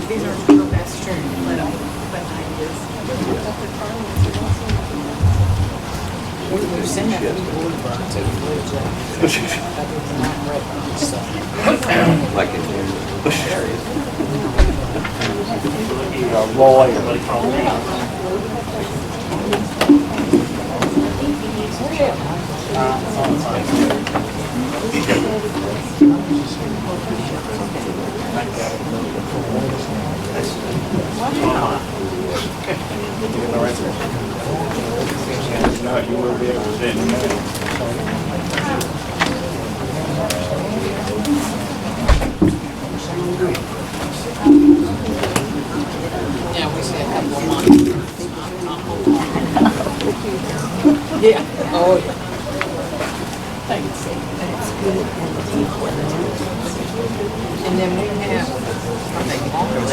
These are real best true, but I just. We're sending that Like in there. No, you will be able to sit in there. Yeah, we said have one month. Yeah. Oh, yeah. Thanks. And then we have, I think, longer than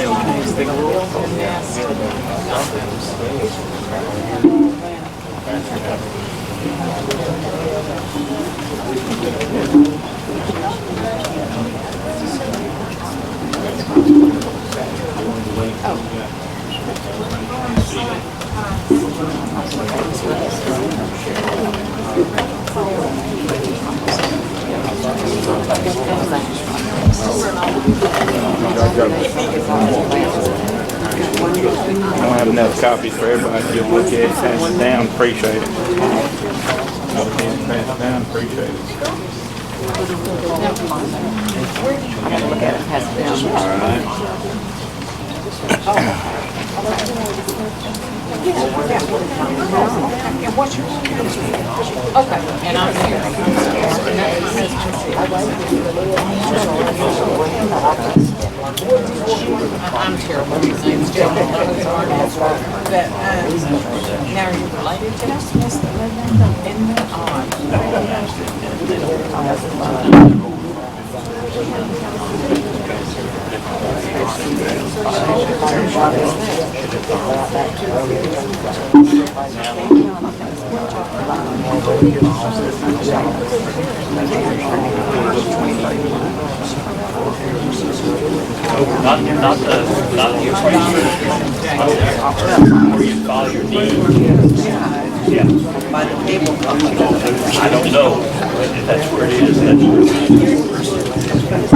I don't have enough copies for everybody to look at. Pass it down, appreciate it. Pass it down, appreciate it. Okay, and I'm here. I'm terrible. His name's John. But, now are you related to us? Isn't that Not the appraisal. Where you file your deed. Yeah. by the cable company? I don't know, but if that's where it is, that's where it is.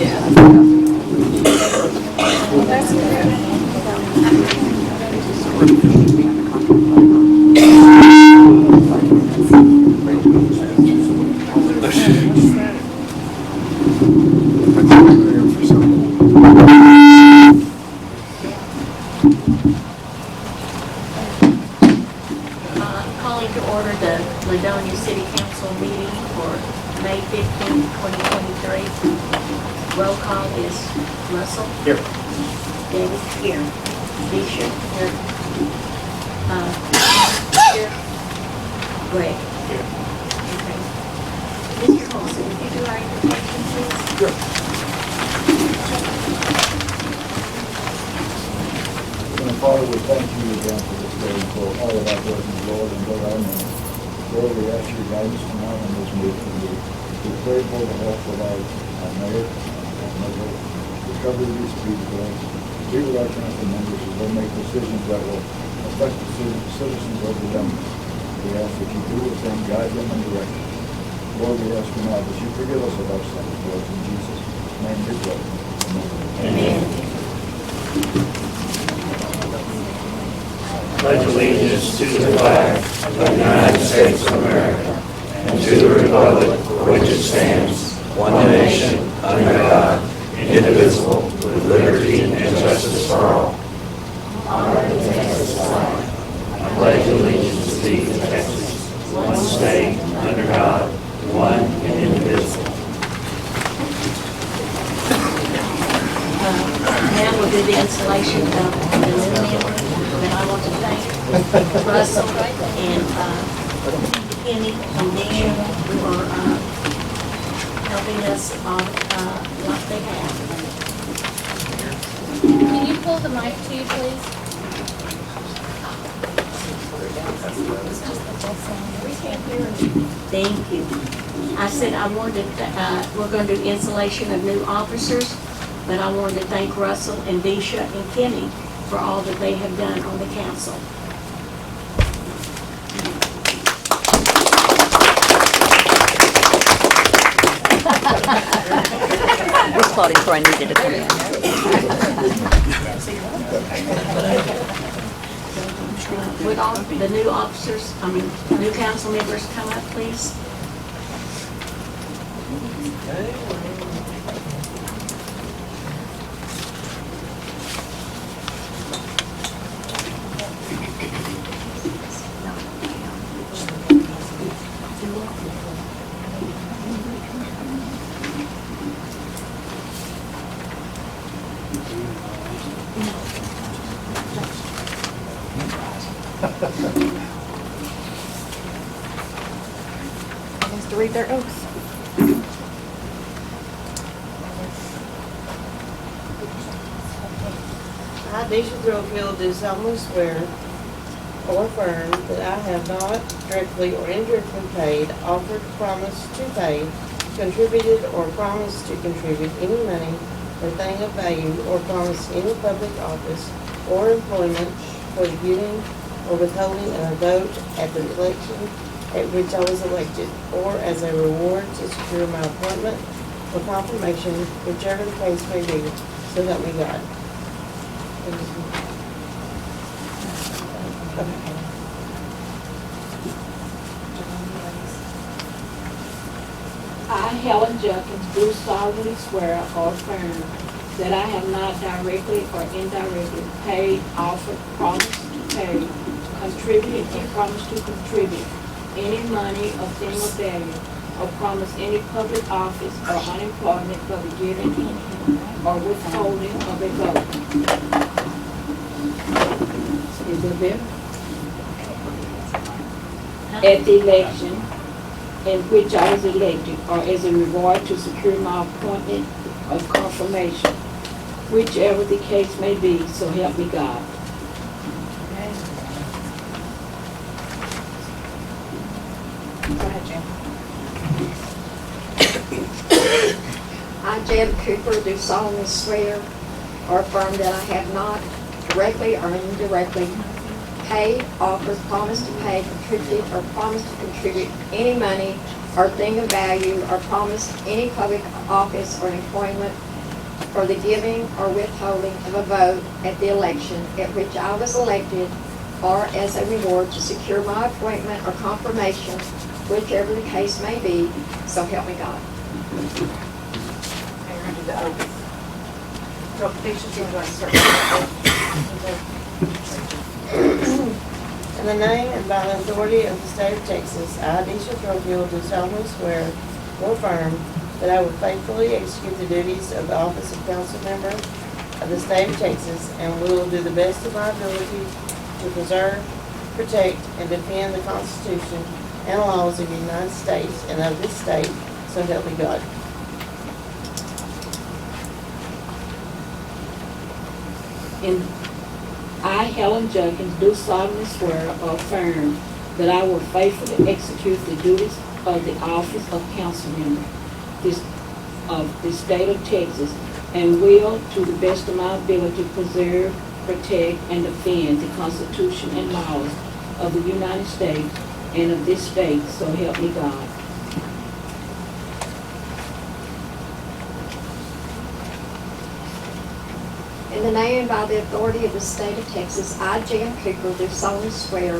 Yeah. That's good. Calling to order the Ladonia City Council meeting for May 15, 2023. Roll call is Russell. Here. David. Here. Bishop. Here. Here. Greg. Here. Okay. Mr. Wilson, would you do our introduction, please? Sure. Father, we thank you again for this day, for all of our blessings, Lord, and Lord, our name. Lord, we ask your guidance tonight on this meeting. We pray for the health of our mayor, Lord. Recover these people, Lord. Be with our council members as they make decisions that will affect the citizens of the county. We ask that you do the same, guide them and direct them. Lord, we ask you now that you forgive us of our sins, Lord, in Jesus' name we pray. Amen. Pledge allegiance to the flag of the United States of America and to the republic for which it stands, one nation, under God, indivisible, with liberty and justice for all. Honor the Texas flag. I pledge allegiance to thee, Texas, one state, under God, one and indivisible. Now we'll do the installation of the new member. And I want to thank Russell and Penny and Nisha for helping us on what they have. Can you pull the mic to you, please? Thank you. I said I wanted to, we're going to do installation of new officers, but I wanted to thank Russell and Deisha and Kenny for all that they have done on the council. This party before I needed to come in. Would all the new officers, new council members come up, please? Has to read their oath. I, Deisha Thrillfield, do solemnly swear or affirm that I have not directly or indirectly paid, offered, promised to pay, contributed, or promised to contribute any money or thing of value, or promised any public office or employment for the giving or withholding of a vote at the election at which I was elected, or as a reward to secure my appointment or confirmation, whichever the case may be, so help me God. I, Helen Junkins, do solemnly swear or affirm that I have not directly or indirectly paid, offered, promised to pay, contributed, and promised to contribute any money or thing of value, or promised any public office or unemployment for the giving or withholding of a vote. Is it there? At the election in which I was elected, or as a reward to secure my appointment or confirmation, whichever the case may be, so help me God. Go ahead, Jan. I, Jan Cooper, do solemnly swear or affirm that I have not directly or indirectly paid, offered, promised to pay, contributed, or promised to contribute any money or thing of value, or promised any public office or employment for the giving or withholding of a vote at the election at which I was elected, or as a reward to secure my appointment or confirmation, whichever the case may be, so help me God. Okay, you're gonna do the oath. So, Deisha, do you want to start with the oath? In the name and by the authority of the state of Texas, I, Deisha Thrillfield, do solemnly swear or affirm that I will faithfully execute the duties of the office of council member of the state of Texas, and will do the best of my ability to preserve, protect, and defend the Constitution and laws of the United States and of this state, so help me God. And I, Helen Junkins, do solemnly swear or affirm that I will faithfully execute the duties of the office of council member of the state of Texas, and will, to the best of my ability, preserve, protect, and defend the Constitution and laws of the United States and of this state, so help me God. In the name and by the authority of the state of Texas, I, Jan Cooper, do solemnly swear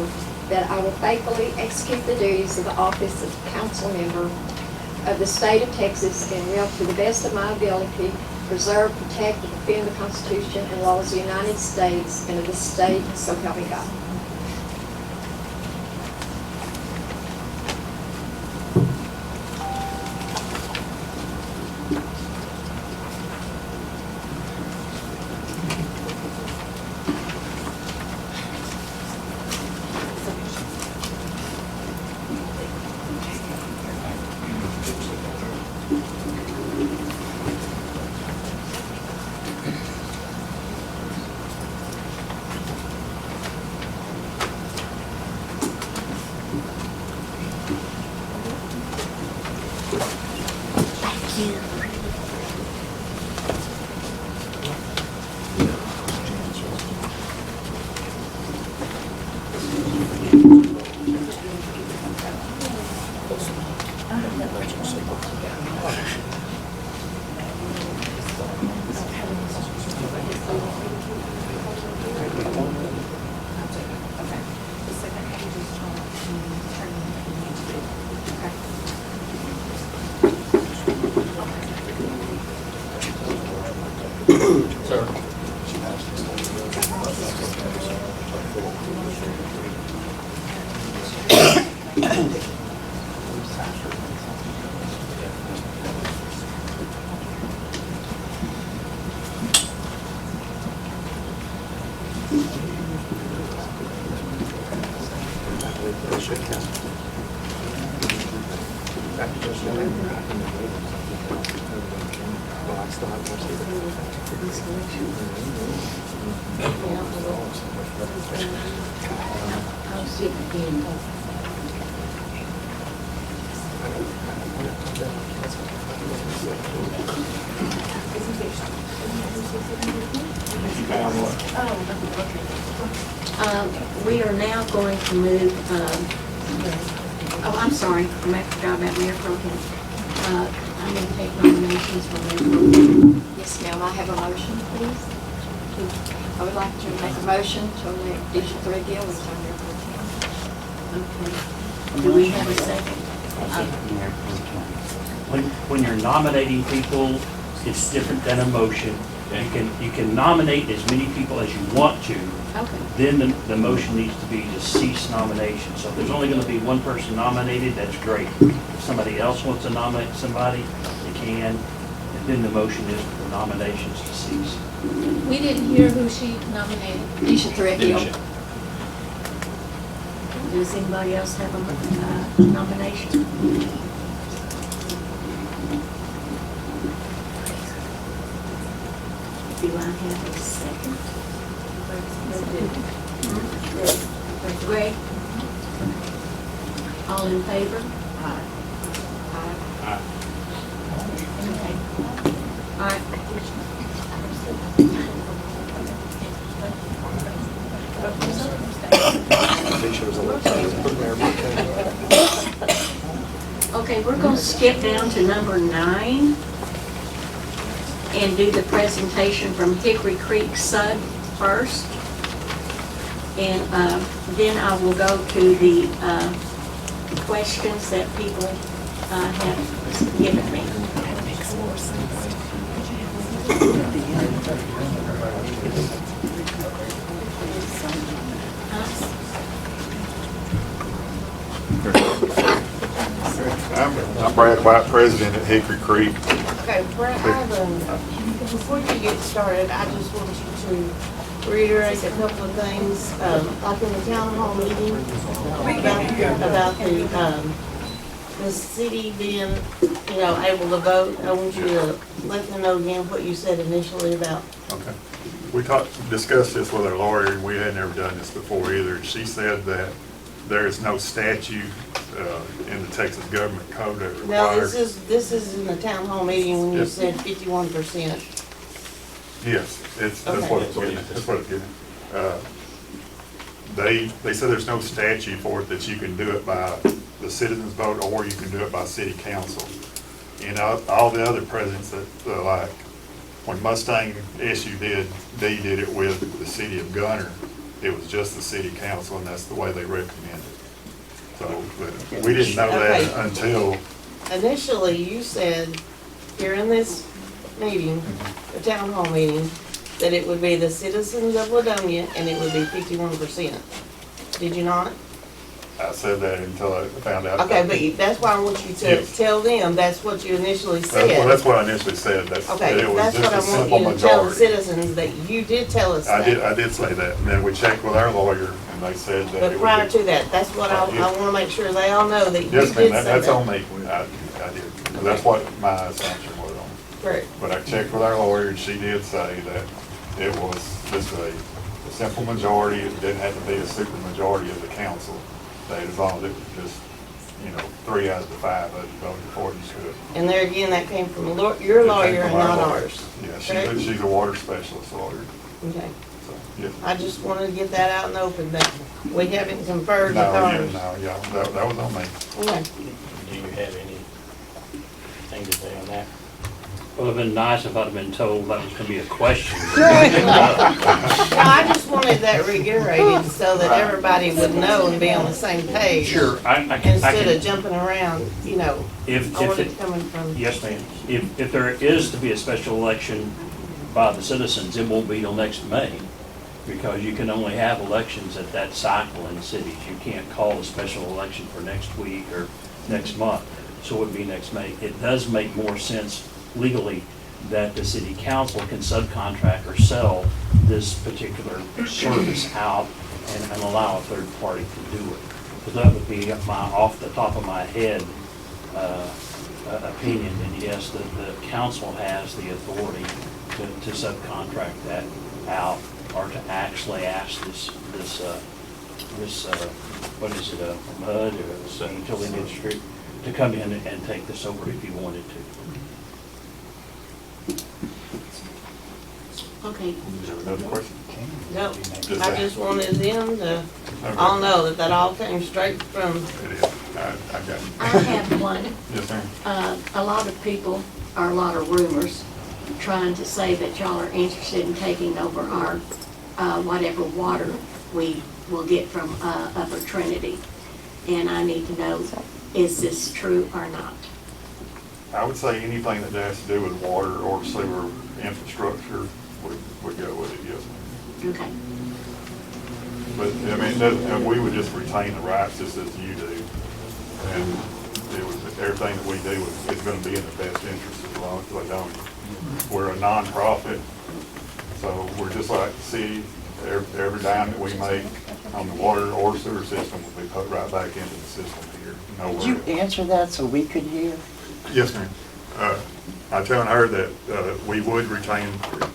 that I will faithfully execute the duties of the office of council member of the state of Texas, and will, to the best of my ability, preserve, protect, and defend the Constitution and laws of the United States and of this state, so help me God. I'll see it again. We are now going to move, I'm sorry, I'm after job at Mayor Pro Tem. I'm going to take nominations for Mayor Pro Tem. Yes, ma'am, I have a motion, please. I would like to make a motion to elect District 3 Gill as our Mayor Pro Tem. Okay. Do we have a second? When you're nominating people, it's different than a motion. You can nominate as many people as you want to. Okay. Then the motion needs to be to cease nomination. So if there's only going to be one person nominated, that's great. If somebody else wants to nominate somebody, they can. And then the motion is for the nominations to cease. We didn't hear who she nominated. District 3 Gill. Does anybody else have a nomination? Do I have a second? Greg? All in favor? Aye. Okay. All right. Okay, we're going to skip down to number 9 and do the presentation from Hickory Creek Sud first. And then I will go to the questions that people have given me. I'm Brad White, president at Hickory Creek. Okay, Brett, before you get started, I just want you to reiterate a couple of things, like in the town hall meeting, about the city being, able to vote. I want you to let them know again what you said initially about. Okay. We discussed this with our lawyer, and we had never done this before either. She said that there is no statute in the Texas government code that requires. No, this is in the town hall meeting when you said 51%. Yes, that's Okay. what it's getting. That's what it's getting. They said there's no statute for it that you can do it by the citizens vote or you can do it by city council. And all the other presidents that like when Mustang issue did it with the city of Gunner, it was just the city council, and that's the way they recommended. So but we didn't know that until. Initially, you said here in this meeting, the town hall meeting, that it would be the citizens of Ladonia and it would be 51%. Did you not? I said that until I found out. Okay, but that's why I want you to tell them that's what you initially said. Well, that's what I initially said. That Okay, it was that's just what a I simple want you to tell the majority. citizens, that you did tell us that. I did say that, and then we checked with our lawyer, and they said that. But it prior would be. to that, that's what I want to make sure they all know that you Yes, did ma'am, say that. that's on me. I did. That's what my assumption was on. Correct. But I checked with our lawyer, and she did say that it was just a simple majority. It didn't have to be a super majority of the council. That as long as it was just you know, 3 out of the 5 of them voted for it and could. And there again, that came from your lawyer and not ours. Yeah, correct? she's a water specialist lawyer, Okay. so, yeah. I just wanted to get that out in the open, that we haven't conferred with No, ours. yeah, that was on me. Okay. Do you have anything to say on that? Well, it'd been nice if I'd have been told that was gonna be a question. Well, I just wanted that reiterated so that everybody would know and be on the same page. Sure, I can. Instead of jumping around, you know, If on it, it coming from. yes, ma'am. If there is to be a special election by the citizens, it won't be till next May, because you can only have elections at that cycle in cities. You can't call a special election for next week or next month, so it would be next May. It does make more sense legally that the city council can subcontract or sell this particular service out and allow a third party to do it. Because that would be my, off the top of my head, opinion, and yes, the council has the authority to subcontract that out, or to actually ask this what is it, a MUD or a utility district, to come in and take this over if you wanted to. Okay. Is there another question? No, I just wanted them to all know that all came straight from. It is, I got it. I have one. Yes, ma'am. A lot of people, or a lot of rumors, trying to say that y'all are interested in taking over our, whatever water we will get from Upper Trinity. And I need to know, is this true or not? I would say anything that has to do with water or sewer infrastructure would go with it, yes, ma'am. Okay. But, I mean, and we would just retain the rights just as you do. And it was, everything that we do is gonna be in the best interest of Ladonia. We're a nonprofit, so we're just like the city. Every dime that we make on the water or sewer system will be put right back into the system here. Could you answer that so we could hear? Yes, ma'am. I'm telling her that we would retain,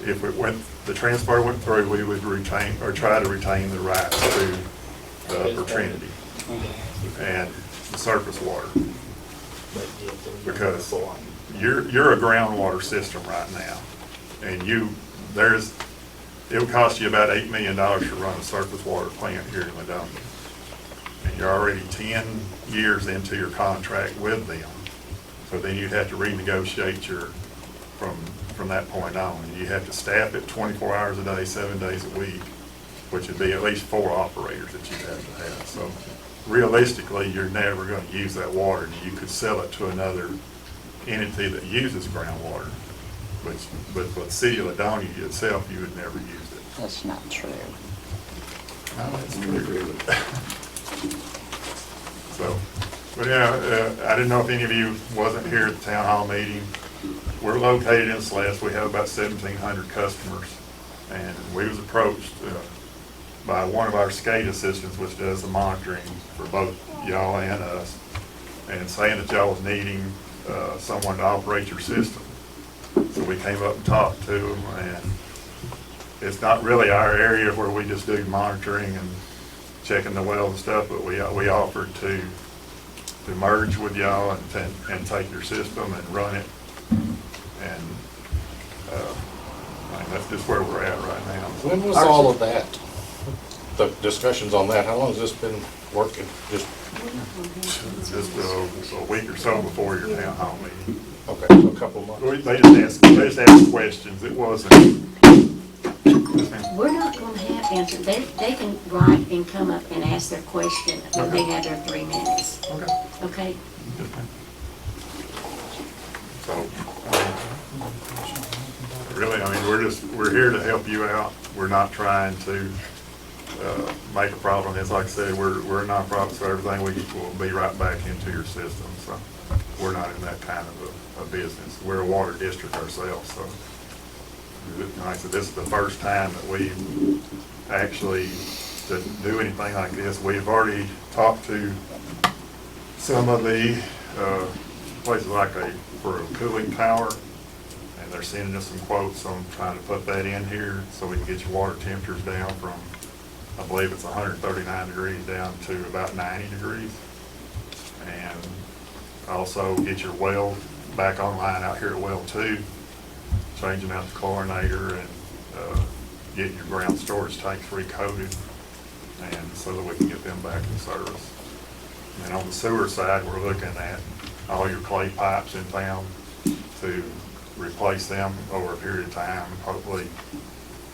if it went, the transfer went through, we would retain, or try to retain the rights to the Upper Trinity and the surface water. Because you're a groundwater system right now, and it would cost you about $8 million to run a surface water plant here in Ladonia. And you're already 10 years into your contract with them. So then you'd have to renegotiate from that point on. You have to staff it 24 hours a day, 7 days a week, which would be at least 4 operators that you'd have to have. So realistically, you're never going to use that water. You could sell it to another entity that uses groundwater. But for the city of Ladonia itself, you would never use it. That's not true. No, that's true. So, but yeah, I didn't know if any of you wasn't here at the town hall meeting. We're located in Celeste. We have about 1,700 customers. And we was approached by one of our SCADA assistants, which does the monitoring for both y'all and us, and saying that y'all was needing someone to operate your system. So we came up and talked to them, and it's not really our area where we just do monitoring and checking the wells and stuff, but we offered to merge with y'all and take your system and run it. And I mean, that's just where we're at right now. When was all of that, the discussions on that, how long has this been working? Just a week or so before your town hall meeting. Okay, so a couple of months. They just asked questions. It wasn't. We're not going to have answers. They can write and come up and ask their question when they have their 3 minutes. Okay. Okay? So, really, I mean, we're here to help you out. We're not trying to make a problem. It's like I said, we're a nonprofit, so everything we will be right back into your system. So we're not in that kind of a business. We're a water district ourselves, so. Like I said, this is the first time that we've actually to do anything like this. We've already talked to some of the places for a cooling tower, and they're sending us some quotes on trying to put that in here so we can get your water temperatures down from, I believe it's 139 degrees down to about 90 degrees. And also get your well back online out here at well 2, changing out the chlorinator and getting your ground storage tanks recoated, and so that we can get them back in service. And on the sewer side, we're looking at all your clay pipes in town to replace them over a period of time, hopefully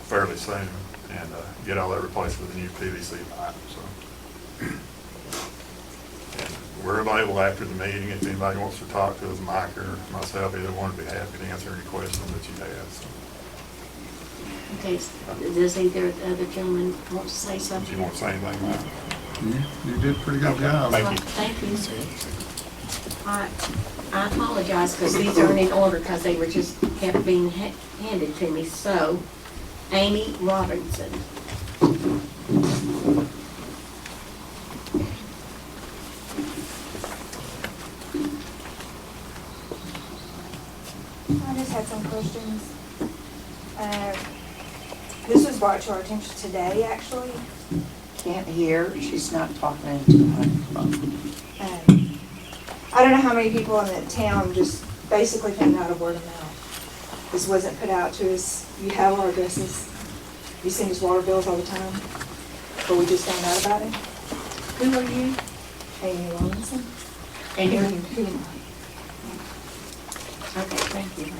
fairly soon, and get all that replaced with a new PVC pipe. So, and we're available after the meeting if anybody wants to talk to us, Mike or myself. Either one would be happy to answer any questions that you have. So. Okay, does either other gentleman want to say If something? you want to say anything, Mike. You did a pretty good job. Thank you. Thank you. I apologize because these aren't in order because they were just kept being handed to me. So, Amy Robinson. I just had some questions. This was brought to our attention today, actually. Can't hear, she's not talking into the microphone. I don't know how many people in the town just basically found out of word of mouth. This wasn't put out to us. You have our addresses. You send us water bills all the time, but we just found out about it. Who are you? Amy Robinson. And you're, Who am okay, thank you.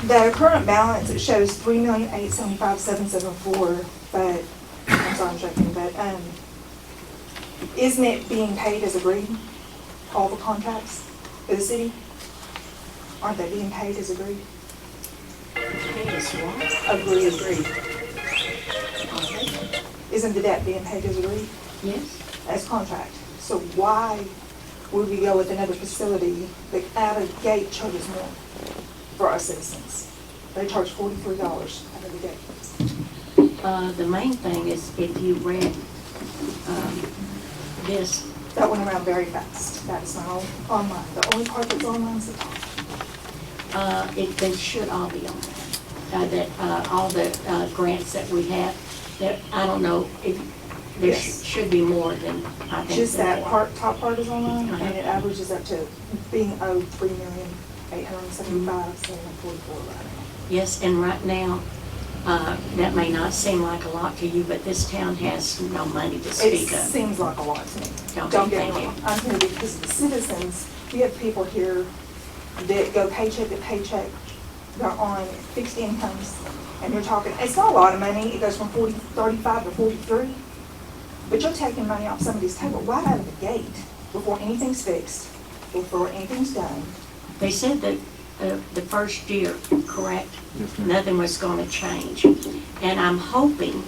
The current balance, it shows $3,875,774, but, I'm sorry, I'm joking, but, isn't it being paid as agreed? All the contracts for the city? Aren't they being paid as agreed? Yes, what? Agreed. Isn't the debt being paid as agreed? Yes. As contract? So why would we go with another facility that out of the gate charges more for our citizens? They charge $43 out of the gate. The main thing is if you read this. That went around very fast. That's not all online. The only part that's online is the top. They should all be on there. All the grants that we have, that, I don't know, if there Yes. should be more than, I think. Just that part, top part is online, Uh-huh. and it averages up to being owed $3,875,744 right now. Yes, and right now, that may not seem like a lot to you, but this town has no money to It speak of. seems like a lot to me. Don't Don't you get me think wrong. it? I'm here because of the citizens. We have people here that go paycheck to paycheck. They're on fixed incomes, and you're talking, it's not a lot of money. It goes from 35 to 43. But you're taking money off somebody's table right out of the gate before anything's fixed, before anything's done. They said that the first year, correct? Yes, ma'am. Nothing was going to change. And I'm hoping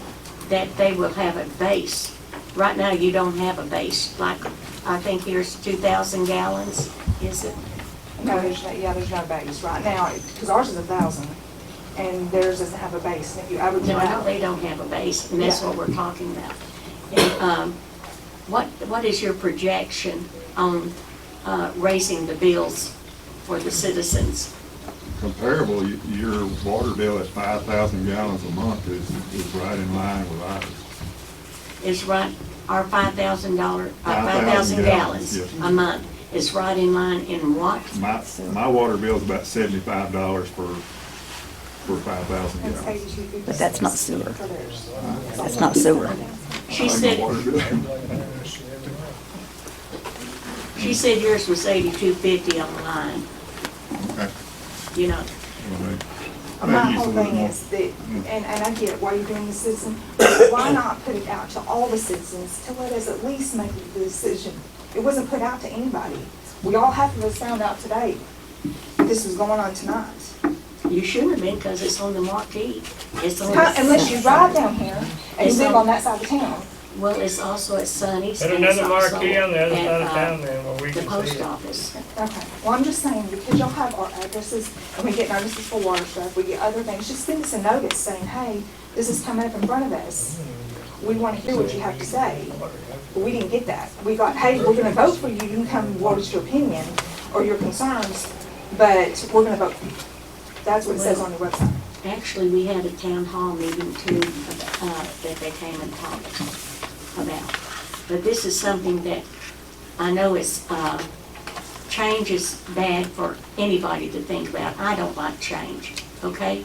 that they will have a base. Right now, you don't have a base. Like, I think here's 2,000 gallons, is it? No, there's no base right now, because ours is 1,000, and theirs doesn't have a base. And if you average it No, out, they don't have a base, and that's Yeah. what we're talking about. And what is your projection on raising the bills for the citizens? Comparable, your water bill at 5,000 gallons a month is right in line with ours. Is right, our $5,000, 5,000 gallons yes. a month is right in line in what? My water bill is about $75 for 5,000 it's gallons. 82.56 But that's not sewer. for theirs. That's not sewer. She I said, think my water bill- she said yours was 82.50 on the line, Okay. you know. My whole thing is that, and I get why you're doing the citizen, but why not put it out to all the citizens to let us at least make the decision? It wasn't put out to anybody. We all have to have found out today this was going on tonight. You shouldn't have been, because it's on the marquee. It's on Unless you ride down here and you live on that side of town. Well, it's also at Sunny's. Put and it's another also marquee on the other at, side of town then, where we the can post see it. office. Okay, well, I'm just saying, because y'all have our addresses, and we get notices for water stuff, we get other things, just send us a notice saying, hey, this is coming up in front of us. We want to hear what you have to say. But we didn't get that. We got, hey, we're gonna vote for you, you can come voice your opinion or your concerns, but we're gonna vote for you. That's what it says on your website. Actually, we had a town hall meeting too, that they came and talked about. But this is something that I know it's, change is bad for anybody to think about. I don't like change, okay?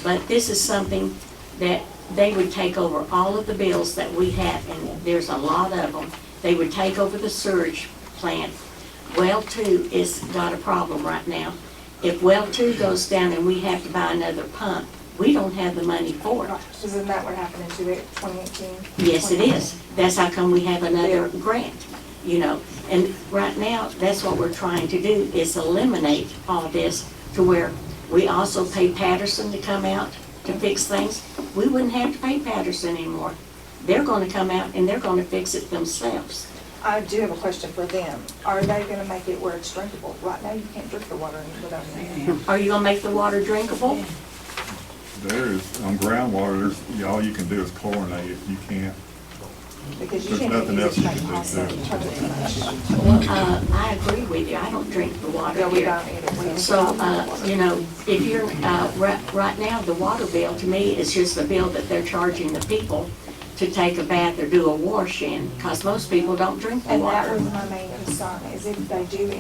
But this is something that they would take over all of the bills that we have, and there's a lot of them. They would take over the sewage plant. Well 2 is got a problem right now. If well 2 goes down and we have to buy another pump, we don't have the money for it. Isn't that what happened in 2018? Yes, it is. That's how come we have another grant, you know. And right now, that's what we're trying to do, is eliminate all this to where we also pay Patterson to come out to fix things. We wouldn't have to pay Patterson anymore. They're gonna come out and they're gonna fix it themselves. I do have a question for them. Are they gonna make it where it's drinkable? Right now, you can't drink the water without any. Are you gonna make the water drinkable? There's, on groundwater, all you can do is chlorinate it. You can't, Because you there's can't nothing use else it you to make can do pasta to and it. turn it into mush. Well, I agree with you. I don't drink the water No, we here. don't either. We don't So, drink water. you know, if you're, right now, the water bill to me is just the bill that they're charging the people to take a bath or do a wash in, because most people don't drink the And that water. was my main concern, is if they do,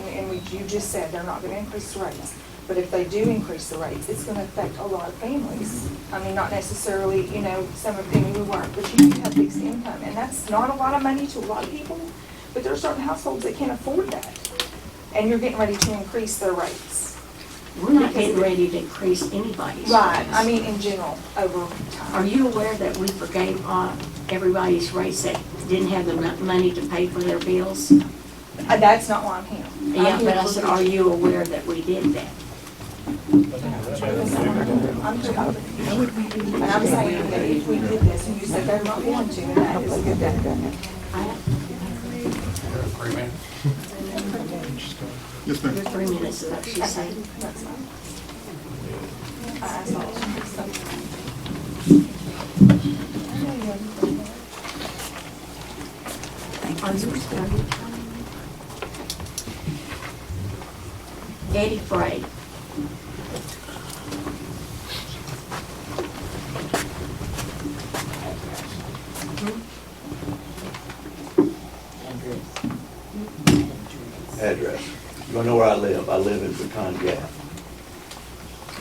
you just said they're not gonna increase the rates, but if they do increase the rates, it's gonna affect a lot of families. I mean, not necessarily, you know, some of them who work, but you do have fixed income, and that's not a lot of money to a lot of people, but there are certain households that can't afford that. And you're getting ready to increase their rates. We're not getting ready to increase anybody's Right, rates. I mean, in general, over time. Are you aware that we forgave everybody's rates that didn't have the money to pay for their bills? That's not why I'm here. Yeah, but I said, are you aware that we did that? I'm sure. And I'm saying that if we did this, and you said they're not going to, and that is a good thing. Yes, ma'am. 3 minutes is what she said. That's fine. I asked all of them. Are you starting? Eddie Frey. Address. You wanna know where I live? I live in Pecan Gap.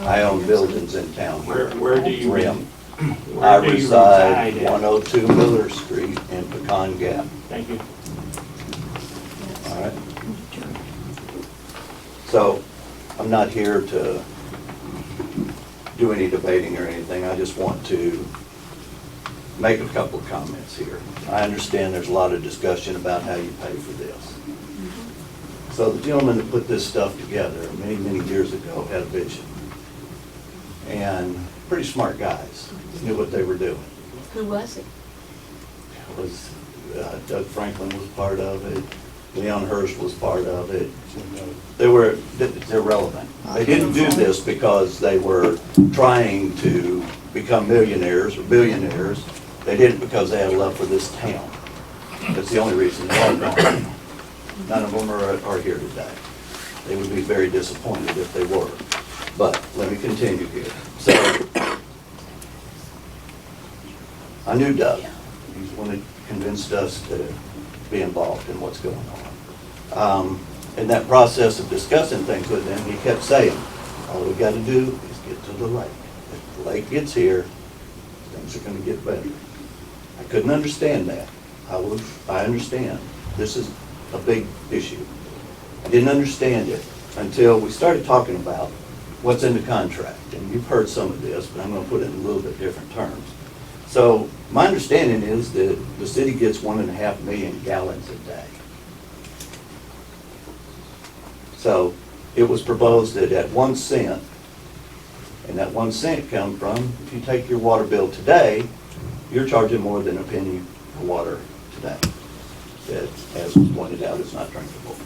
I own buildings in town here. Where do you Rim. I where do you reside reside at? 102 Miller Street in Pecan Gap. Thank you. All right? So, I'm not here to do any debating or anything. I just want to make a couple of comments here. I understand there's a lot of discussion about how you pay for this. So the gentleman that put this stuff together many, many years ago had a vision. And pretty smart guys, knew what they were doing. Who was it? It was, Doug Franklin was part of it, Leon Hurst was part of it. They're relevant. They didn't do this because they were trying to become millionaires or billionaires. They did it because they had a love for this town. That's the only reason. They're all gone. None of them are here today. They would be very disappointed if they were. But let me continue here. So, I knew Doug. He's the one that convinced us to be involved in what's going on. In that process of discussing things with him, he kept saying, all we gotta do is get to the lake. If the lake gets here, things are gonna get better. I couldn't understand that. I understand. This is a big issue. I didn't understand it until we started talking about what's in the contract. And you've heard some of this, but I'm gonna put it in a little bit different terms. So my understanding is that the city gets 1.5 million gallons a day. So it was proposed that at 1 cent, and that 1 cent come from, if you take your water bill today, you're charging more than a penny for water today. That, as was pointed out, is not drinkable.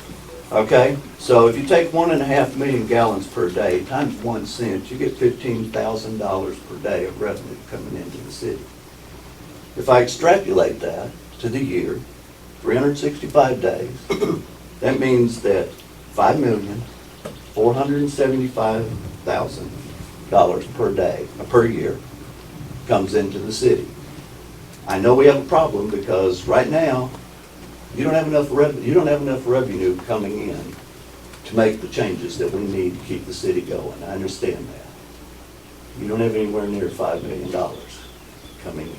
Okay, so if you take 1.5 million gallons per day times 1 cent, you get $15,000 per day of revenue coming into the city. If I extrapolate that to the year, 365 days, that means that $5,475,000 per day, per year, comes into the city. I know we have a problem because right now, You don't have enough revenue coming in to make the changes that we need to keep the city going. I understand that. You don't have anywhere near $5 million coming in.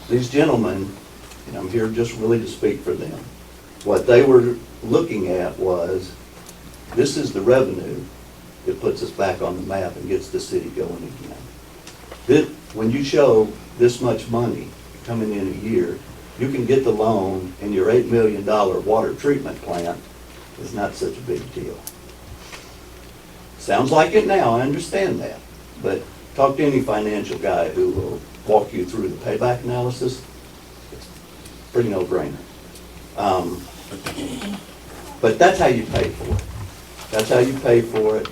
These gentlemen, and I'm here just really to speak for them, what they were looking at was, this is the revenue that puts us back on the map and gets the city going again. When you show this much money coming in a year, you can get the loan, and your $8 million water treatment plant is not such a big deal. Sounds like it now, I understand that, but talk to any financial guy who will walk you through the payback analysis. It's pretty no-brainer. But that's how you pay for it. That's how you pay for it.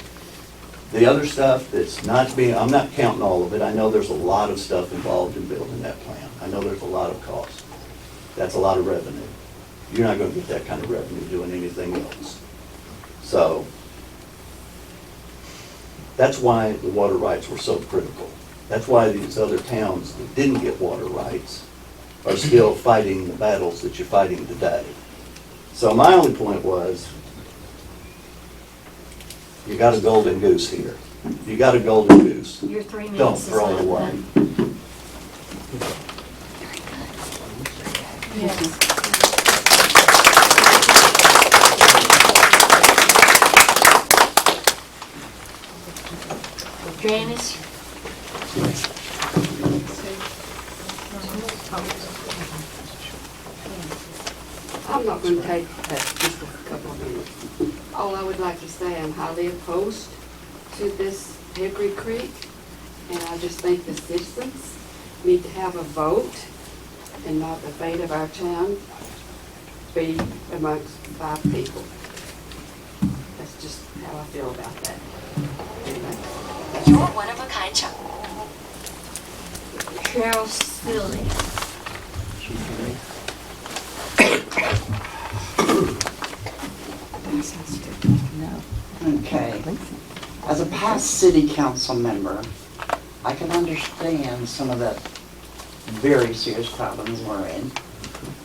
The other stuff that's not being, I'm not counting all of it. I know there's a lot of stuff involved in building that plant. I know there's a lot of cost. That's a lot of revenue. You're not going to get that kind of revenue doing anything else. So that's why the water rights were so critical. That's why these other towns that didn't get water rights are still fighting the battles that you're fighting today. So my only point was, you got a golden goose here. You got a golden goose. Your 3 minutes Don't is throw it up. away. Yes. Janice? I'm not going to take just a couple of minutes. All I would like to say, I'm highly opposed to this Hickory Creek, and I just think the citizens need to have a vote and not the fate of our town be amongst 5 people. That's just how I feel about that. Anyway, that's You're all. one of a kind, Chuck. Cheryl Spilling. Okay. As a past city council member, I can understand some of the very serious problems we're in,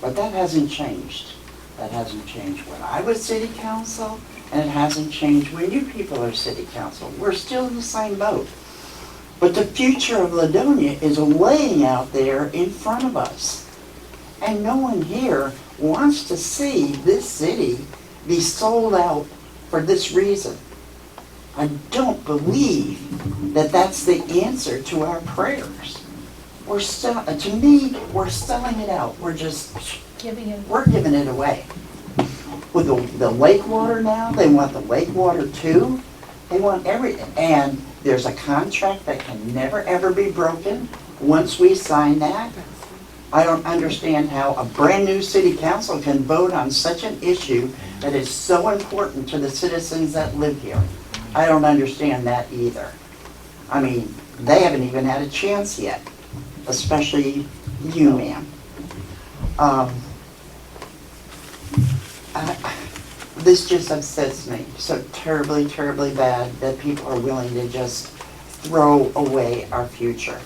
but that hasn't changed. That hasn't changed when I was city council, and it hasn't changed when you people are city council. We're still in the same boat. But the future of Ladonia is laying out there in front of us. And no one here wants to see this city be sold out for this reason. I don't believe that that's the answer to our prayers. We're still, to me, we're selling it out. We're giving it away. With the lake water now, they want the lake water too. They want everything. And there's a contract that can never ever be broken once we sign that. I don't understand how a brand new city council can vote on such an issue that is so important to the citizens that live here. I don't understand that either. I mean, they haven't even had a chance yet, especially you, ma'am. This just upsets me so terribly, terribly bad that people are willing to just throw away our future.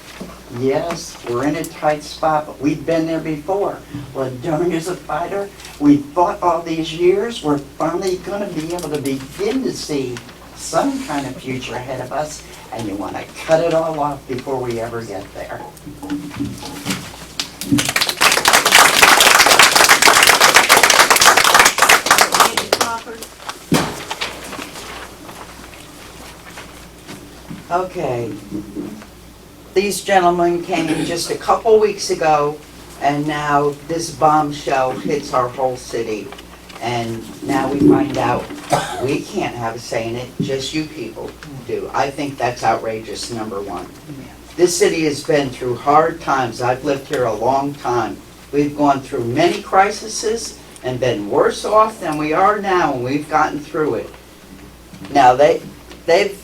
Yes, we're in a tight spot, but we've been there before. Ladonia's a fighter. We've fought all these years. We're finally going to be able to begin to see some kind of future ahead of us, and you want to cut it all off before we ever get there. Okay. These gentlemen came just a couple weeks ago, and now this bombshell hits our whole city. And now we find out we can't have a say in it, just you people do. I think that's outrageous, number one. This city has been through hard times. I've lived here a long time. We've gone through many crises and been worse off than we are now, and we've gotten through it. Now, they've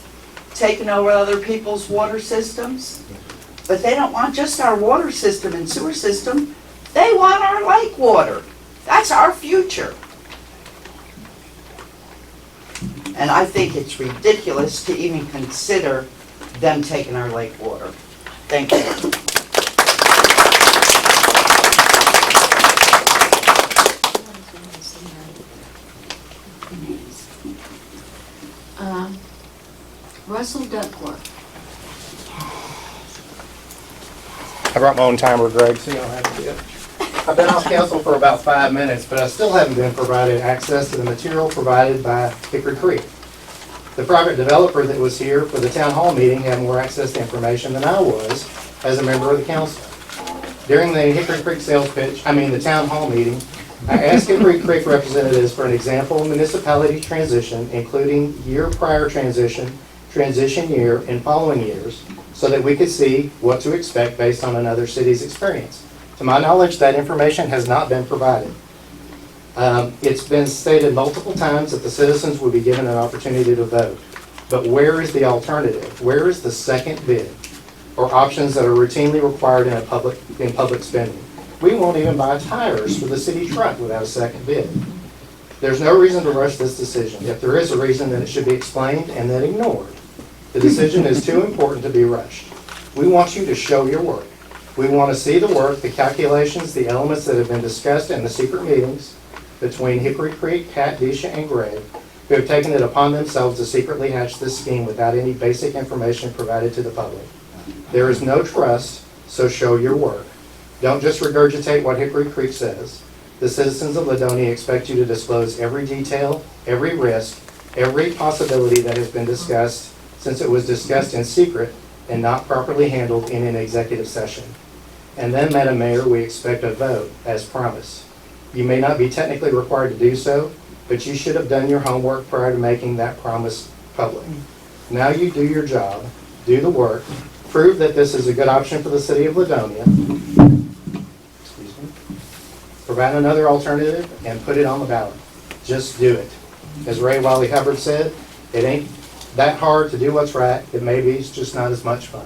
taken over other people's water systems, but they don't want just our water system and sewer system. They want our lake water. That's our future. And I think it's ridiculous to even consider them taking our lake water. Thank you. Russell Duckworth. I brought my own timer, Greg, so you don't have to do it. I've been off council for about 5 minutes, but I still haven't been provided access to the material provided by Hickory Creek. The private developer that was here for the town hall meeting had more access to information than I was as a member of the council. During the Hickory Creek sales pitch, the town hall meeting, I asked Hickory Creek representatives for an example of municipality transition, including year prior transition, transition year, and following years, so that we could see what to expect based on another city's experience. To my knowledge, that information has not been provided. It's been stated multiple times that the citizens would be given an opportunity to vote. But where is the alternative? Where is the second bid? Or options that are routinely required in public spending? We won't even buy tires for the city truck without a second bid. There's no reason to rush this decision. If there is a reason, then it should be explained and then ignored. The decision is too important to be rushed. We want you to show your work. We want to see the work, the calculations, the elements that have been discussed in the secret meetings between Hickory Creek, Pat, Disha, and Greg, who have taken it upon themselves to secretly hatch this scheme without any basic information provided to the public. There is no trust, so show your work. Don't just regurgitate what Hickory Creek says. The citizens of Ladonia expect you to disclose every detail, every risk, every possibility that has been discussed since it was discussed in secret and not properly handled in an executive session. And then, Madam Mayor, we expect a vote, as promised. You may not be technically required to do so, but you should have done your homework prior to making that promise public. Now you do your job, do the work, prove that this is a good option for the city of Ladonia, provide another alternative, and put it on the ballot. Just do it. As Ray Wiley Hubbard said, it ain't that hard to do what's right. It may be, it's just not as much fun.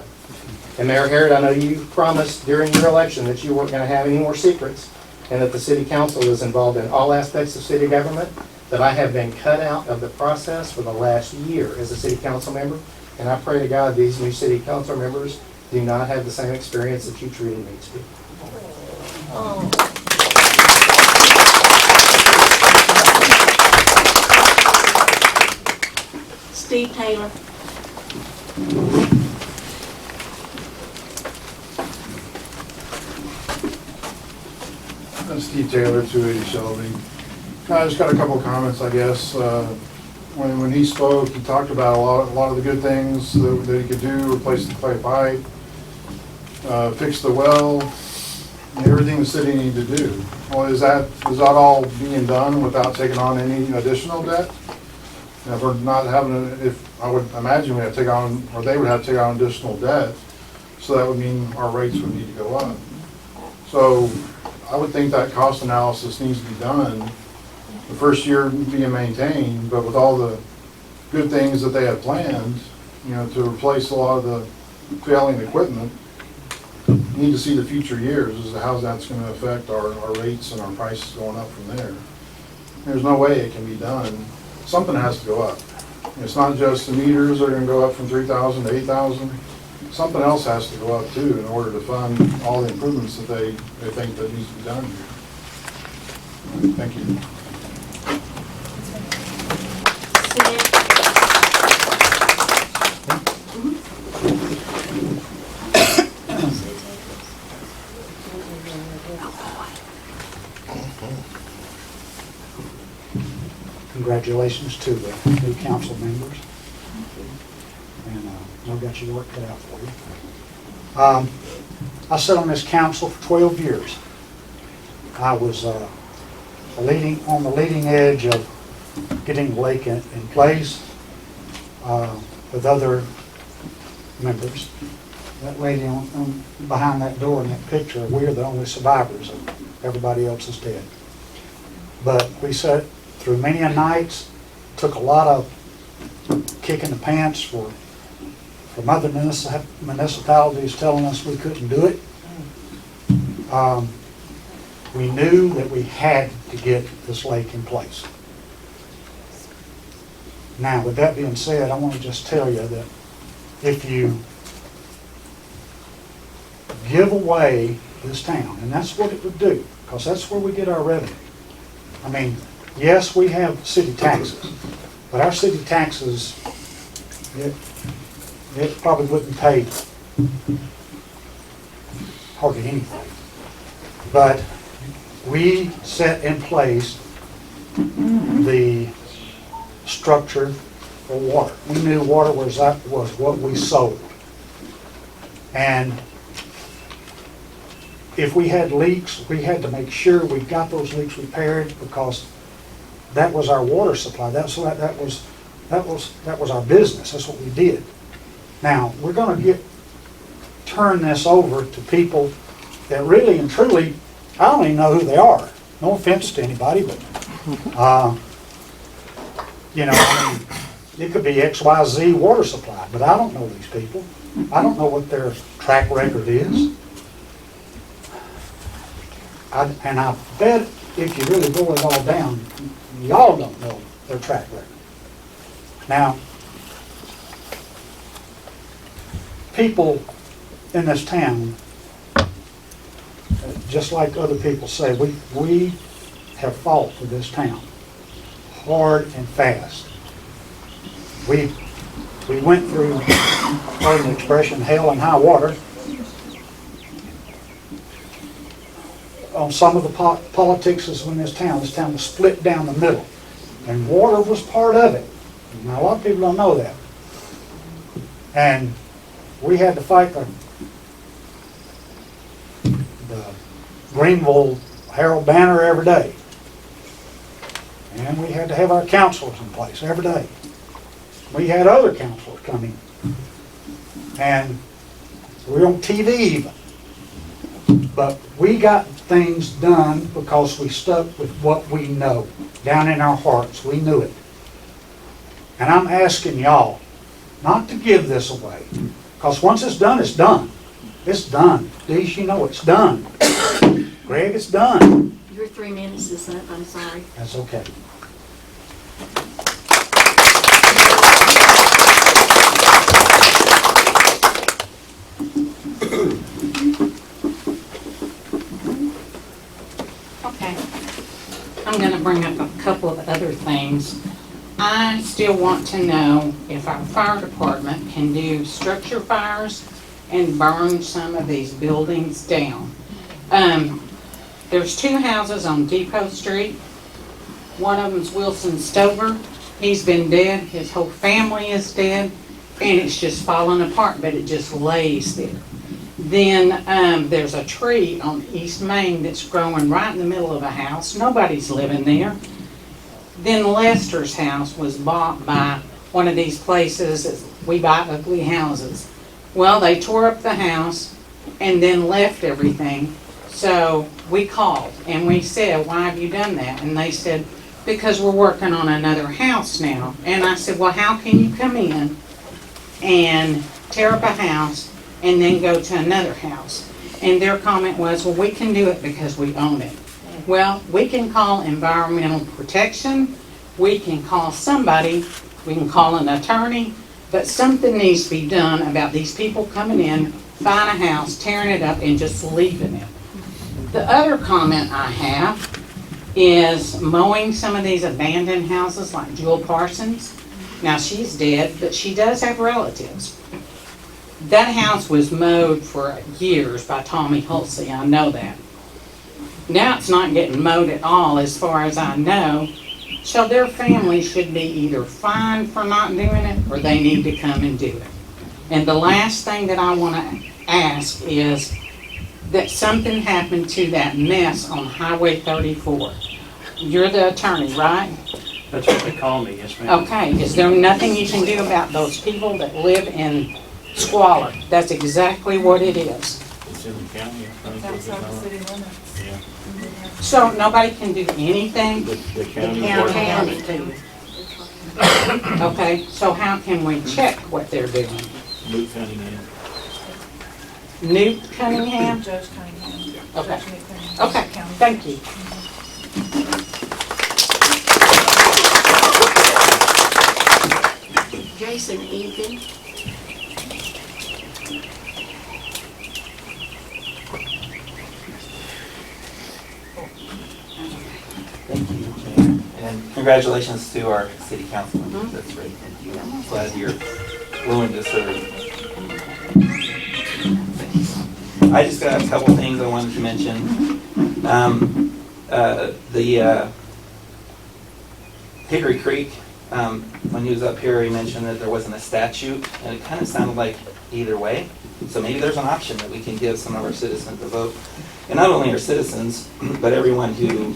And Mayor Harrod, I know you promised during your election that you weren't going to have any more secrets and that the city council is involved in all aspects of city government, that I have been cut out of the process for the last year as a city council member. And I pray to God these new city council members do not have the same experience that you treated me to. Steve Taylor. Steve Taylor, 280 Shelby. I just got a couple of comments, I guess. When he spoke, he talked about a lot of the good things that he could do, replace the clay pipe, fix the well, everything the city needed to do. Well, is that all being done without taking on any additional debt? And if we're not having, I would imagine we have to take on, or they would have to take on additional debt, so that would mean our rates would need to go up. So I would think that cost analysis needs to be done the first year being maintained, but with all the good things that they have planned, to replace a lot of the failing equipment, you need to see the future years as to how that's going to affect our rates and our prices going up from there. There's no way it can be done. Something has to go up. It's not just the meters that are going to go up from 3,000 to 8,000. Something else has to go up too in order to fund all the improvements that they think that needs to be done here. Thank you. Congratulations to the new council members. And I've got your work cut out for you. I sat on this council for 12 years. I was on the leading edge of getting the lake in place with other members. That lady behind that door in that picture, we're the only survivors. Everybody else is dead. But we sat through many a nights, took a lot of kick in the pants from other municipalities telling us we couldn't do it. We knew that we had to get this lake in place. Now, with that being said, I want to just tell you that if you give away this town, and that's what it would do, because that's where we get our revenue. I mean, yes, we have city taxes, But our city taxes, it probably wouldn't pay hardly anything. But we set in place the structure for water. We knew water was what we sold. And if we had leaks, we had to make sure we got those leaks repaired, because that was our water supply. That was our business. That's what we did. Now, we're going to turn this over to people that really and truly, I don't even know who they are. No offense to anybody, but you know, I mean, it could be XYZ water supply, but I don't know these people. I don't know what their track record is. And I bet if you really boil it all down, y'all don't know their track record. Now, people in this town, just like other people say, we have fought for this town hard and fast. We went through, pardon the expression, hell and high water on some of the politics in this town. This town was split down the middle, and water was part of it. Now, a lot of people don't know that. And we had to fight the Greenville Herald banner every day. And we had to have our counselors in place every day. We had other counselors coming. And we were on TV even. But we got things done because we stuck with what we know. Down in our hearts, we knew it. And I'm asking y'all not to give this away. Because once it's done, it's done. It's done. These, you know it's done. Greg, it's done. Your 3 minutes is up, I'm sorry. That's okay. Okay. I'm going to bring up a couple of other things. I still want to know if our fire department can do structure fires and burn some of these buildings down. There's 2 houses on Depot Street. One of them's Wilson Stover. He's been dead. His whole family is dead. And it's just falling apart, but it just lays there. Then there's a tree on East Main that's growing right in the middle of a house. Nobody's living there. Then Lester's house was bought by one of these places that we buy ugly houses. Well, they tore up the house and then left everything. So we called and we said, why have you done that? And they said, because we're working on another house now. And I said, well, how can you come in and tear up a house and then go to another house? And their comment was, well, we can do it because we own it. Well, we can call environmental protection. We can call somebody. We can call an attorney. But something needs to be done about these people coming in, buying a house, tearing it up, and just leaving it. The other comment I have is mowing some of these abandoned houses like Jewel Parsons. Now, she's dead, but she does have relatives. That house was mowed for years by Tommy Hulsey, I know that. Now it's not getting mowed at all as far as I know. So their family should be either fined for not doing it or they need to come and do it. And the last thing that I want to ask is that something happened to that mess on Highway 34. You're the attorney, right? That's what they call me, yes ma'am. Okay, is there nothing you can do about those people that live in squalor? That's exactly what it is. It's in the county. Outside the city limits. Yeah. So nobody can do anything? The county. County. Okay, so how can we check what they're doing? Luke Cunningham. Newt Cunningham? Judge Cunningham. Okay. Judge Newt Cunningham. Okay, thank you. Jason Egan. Thank you, Chair. And congratulations to our city councilman. That's great. Glad you're willing to serve. I just got a couple things I wanted to mention. The Hickory Creek, when he was up here, he mentioned that there wasn't a statute, and it kind of sounded like either way. So maybe there's an option that we can give some of our citizens to vote. And not only our citizens, but everyone who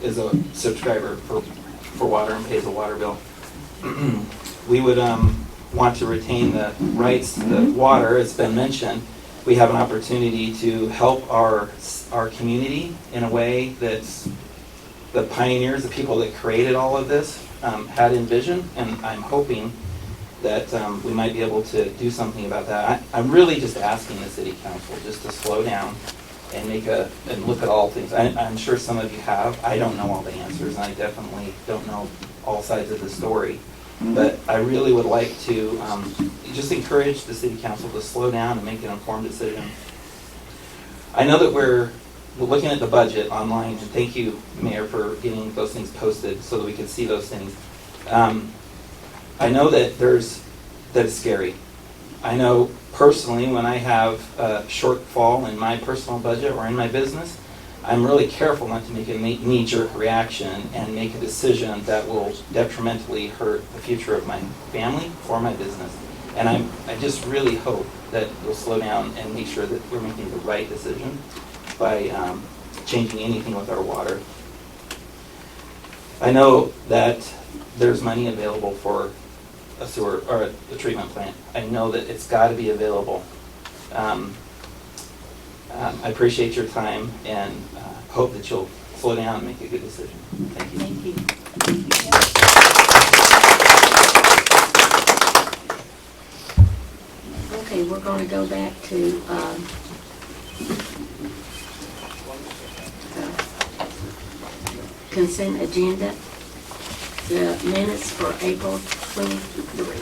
is a subscriber for water and pays a water bill. We would want to retain the rights to the water. It's been mentioned. We have an opportunity to help our community in a way that's the pioneers, the people that created all of this, had envisioned, and I'm hoping that we might be able to do something about that. I'm really just asking the city council just to slow down and and look at all things. I'm sure some of you have. I don't know all the answers, and I definitely don't know all sides of the story. But I really would like to just encourage the city council to slow down and make an informed decision. I know that we're looking at the budget online, and thank you, Mayor, for getting those things posted so that we can see those things. I know that it's scary. I know personally when I have a shortfall in my personal budget or in my business, I'm really careful not to make a knee-jerk reaction and make a decision that will detrimentally hurt the future of my family or my business. And I just really hope that we'll slow down and make sure that we're making the right decision by changing anything with our water. I know that there's money available for a sewer or a treatment plant. I know that it's got to be available. I appreciate your time and hope that you'll slow down and make a good decision. Thank you. Thank you. Okay, we're going to go back to consent agenda. The minutes for April 23.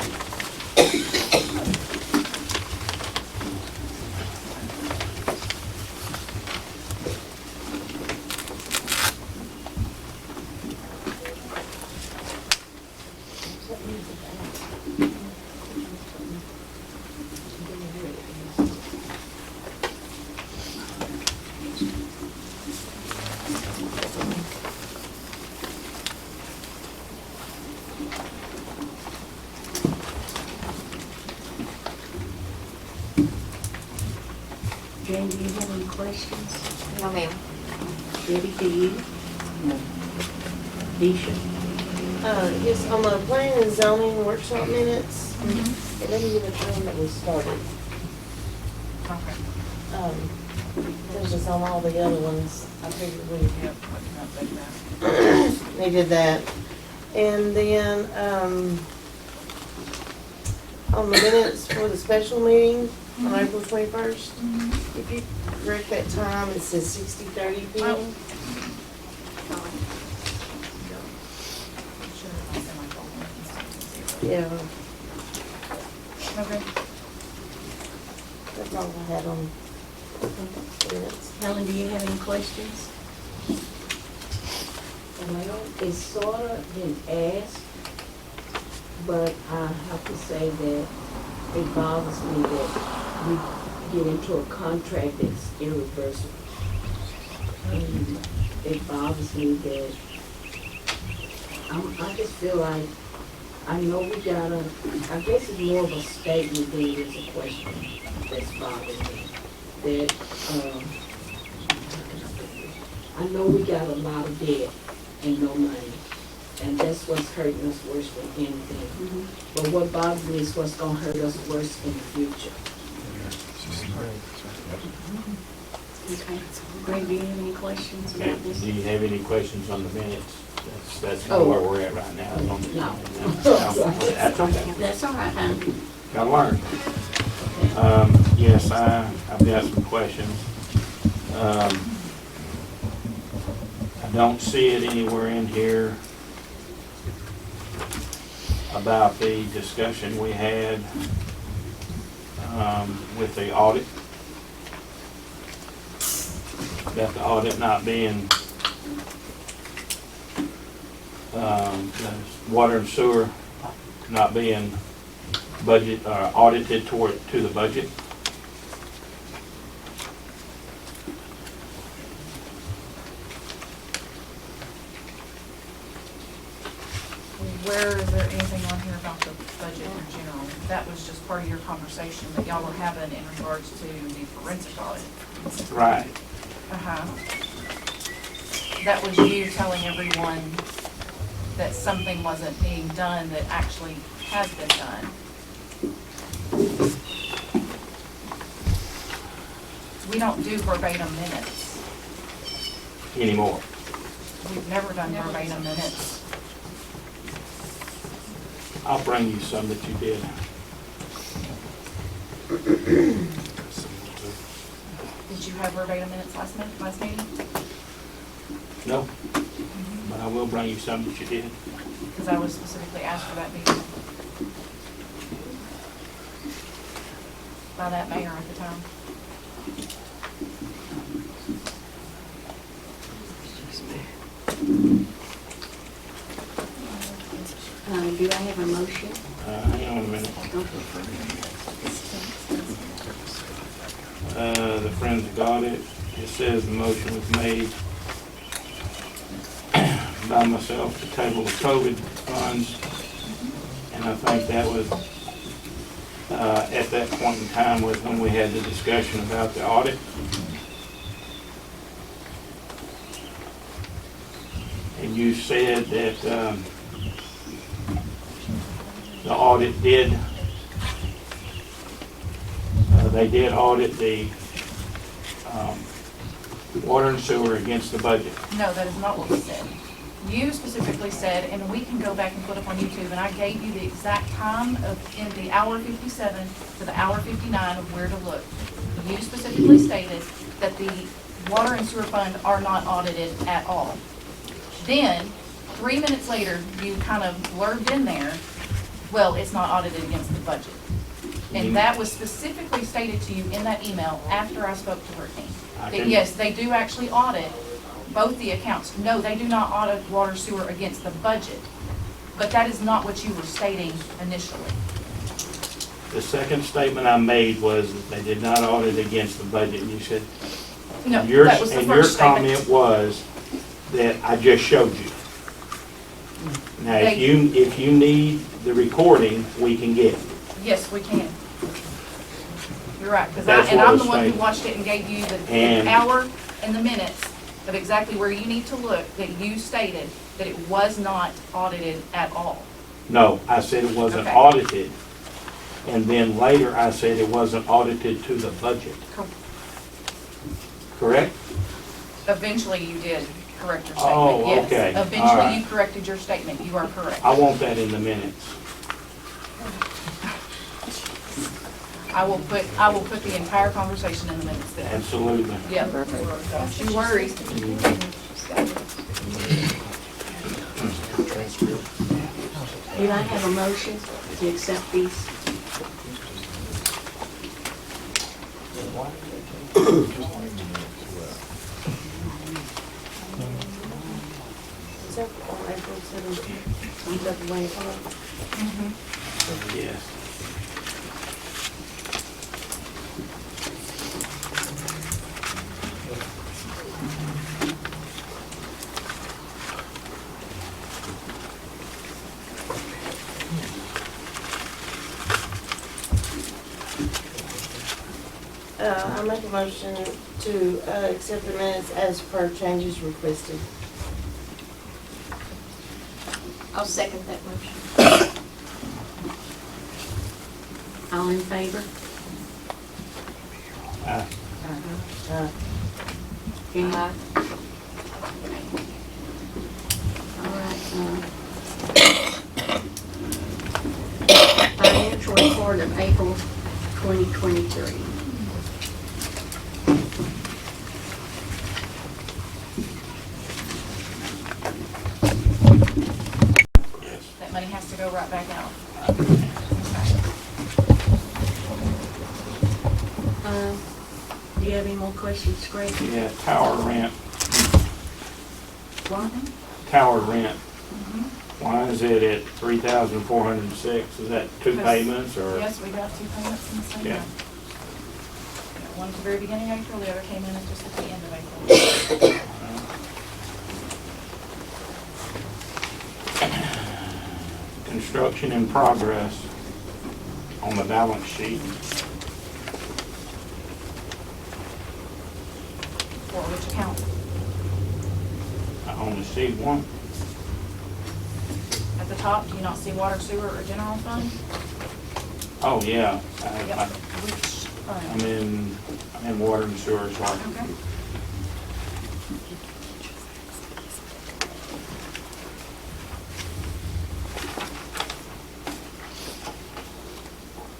Jane, do you have any questions? No, ma'am. Debbie, do you? No. Deisha? Yes, on the planning and zoning workshop minutes, it doesn't give a time that we started. There's just on all the other ones, I figured we needed that. And then, on the minutes for the special meeting on April 21st, if you correct that time, it says 6:30 p.m. Yeah. Okay. That's all I had on minutes. Helen, do you have any questions? Well, it's sort of been asked, but I have to say that it bothers me that we get into a contract that's irreversible. It bothers me that I just feel like, I know we gotta, I guess it's more of a statement than it is a question that's bothering me. That, I know we got a lot of debt and no money, and that's what's hurting us worse than anything. But what bothers me is what's gonna hurt us worse in the future. Okay. Greg, do you have any questions about this? Do you have any questions on the minutes? That's Oh. where we're at right now. No. That's okay. That's all right, honey. Gotta learn. Yes, I've got some questions. I don't see it anywhere in here about the discussion we had with the audit. About the audit not being the water and sewer not being budget, audited to the budget. Where is there anything on here about the budget in general? That was just part of your conversation that y'all were having in regards to the forensic audit. Right. Uh-huh. That was you telling everyone that something wasn't being done that actually has been done. We don't do verbatim minutes. Anymore. We've never done verbatim minutes. I'll bring you some that you did. Did you have verbatim minutes last meeting? No, but I will bring you some that you did. Because I was specifically asked for that meeting by that mayor at the time. Do I have a motion? Hang on a minute. The forensic audit, it says the motion was made by myself to table the COVID funds, and I think that was, at that point in time was when we had the discussion about the audit. And you said that, the audit did, they did audit the water and sewer against the budget. No, that is not what we said. You specifically said, and we can go back and put up on YouTube, and I gave you the exact time of, in the hour 57 to the hour 59 of where to look. You specifically stated that the water and sewer fund are not audited at all. Then, 3 minutes later, you kind of blurbed in there, well, it's not audited against the budget. And that was specifically stated to you in that email after I spoke to her team. That yes, they do actually audit both the accounts. No, they do not audit water sewer against the budget. But that is not what you were stating initially. The second statement I made was that they did not audit against the budget, and you said, no, that was the first statement. And your comment was that I just showed you. Now, if you need the recording, we can get it. Yes, we can. You're right, because That's I'm the one who watched it and gave you the hour and the minutes of exactly where you need to look, that you stated that it was not audited at all. No, I said it wasn't Okay. audited, and then later I said it wasn't audited to the budget. Correct? Eventually you did correct your statement, Oh, yes. okay. All Eventually right. you corrected your statement, you are correct. I want that in the minutes. I will put the entire conversation in the minutes then. Absolutely. Yeah. Don't you worry. Do I have a motion to accept these? Is that on April 17th? Is that the way it's on? Yes. I make a motion to accept the minutes as per changes requested. I'll second that motion. All in favor? Aye. Any? All right. Financial report of April 2023. That money has to go right back out. Do you have any more questions, Greg? Yeah, tower rent. What? Tower rent. Mm-hmm. Why is it at 3,406? Is that two payments or? Yes, we got two payments in the same Yeah. month. One at the very beginning of April, the other came in at just at the end of April. Construction in progress on the balance sheet. For which account? I only see one. At the top, do you not see water, sewer, or general fund? Oh, yeah. Yep. Which I'm fund? in water and sewer, sorry. Okay.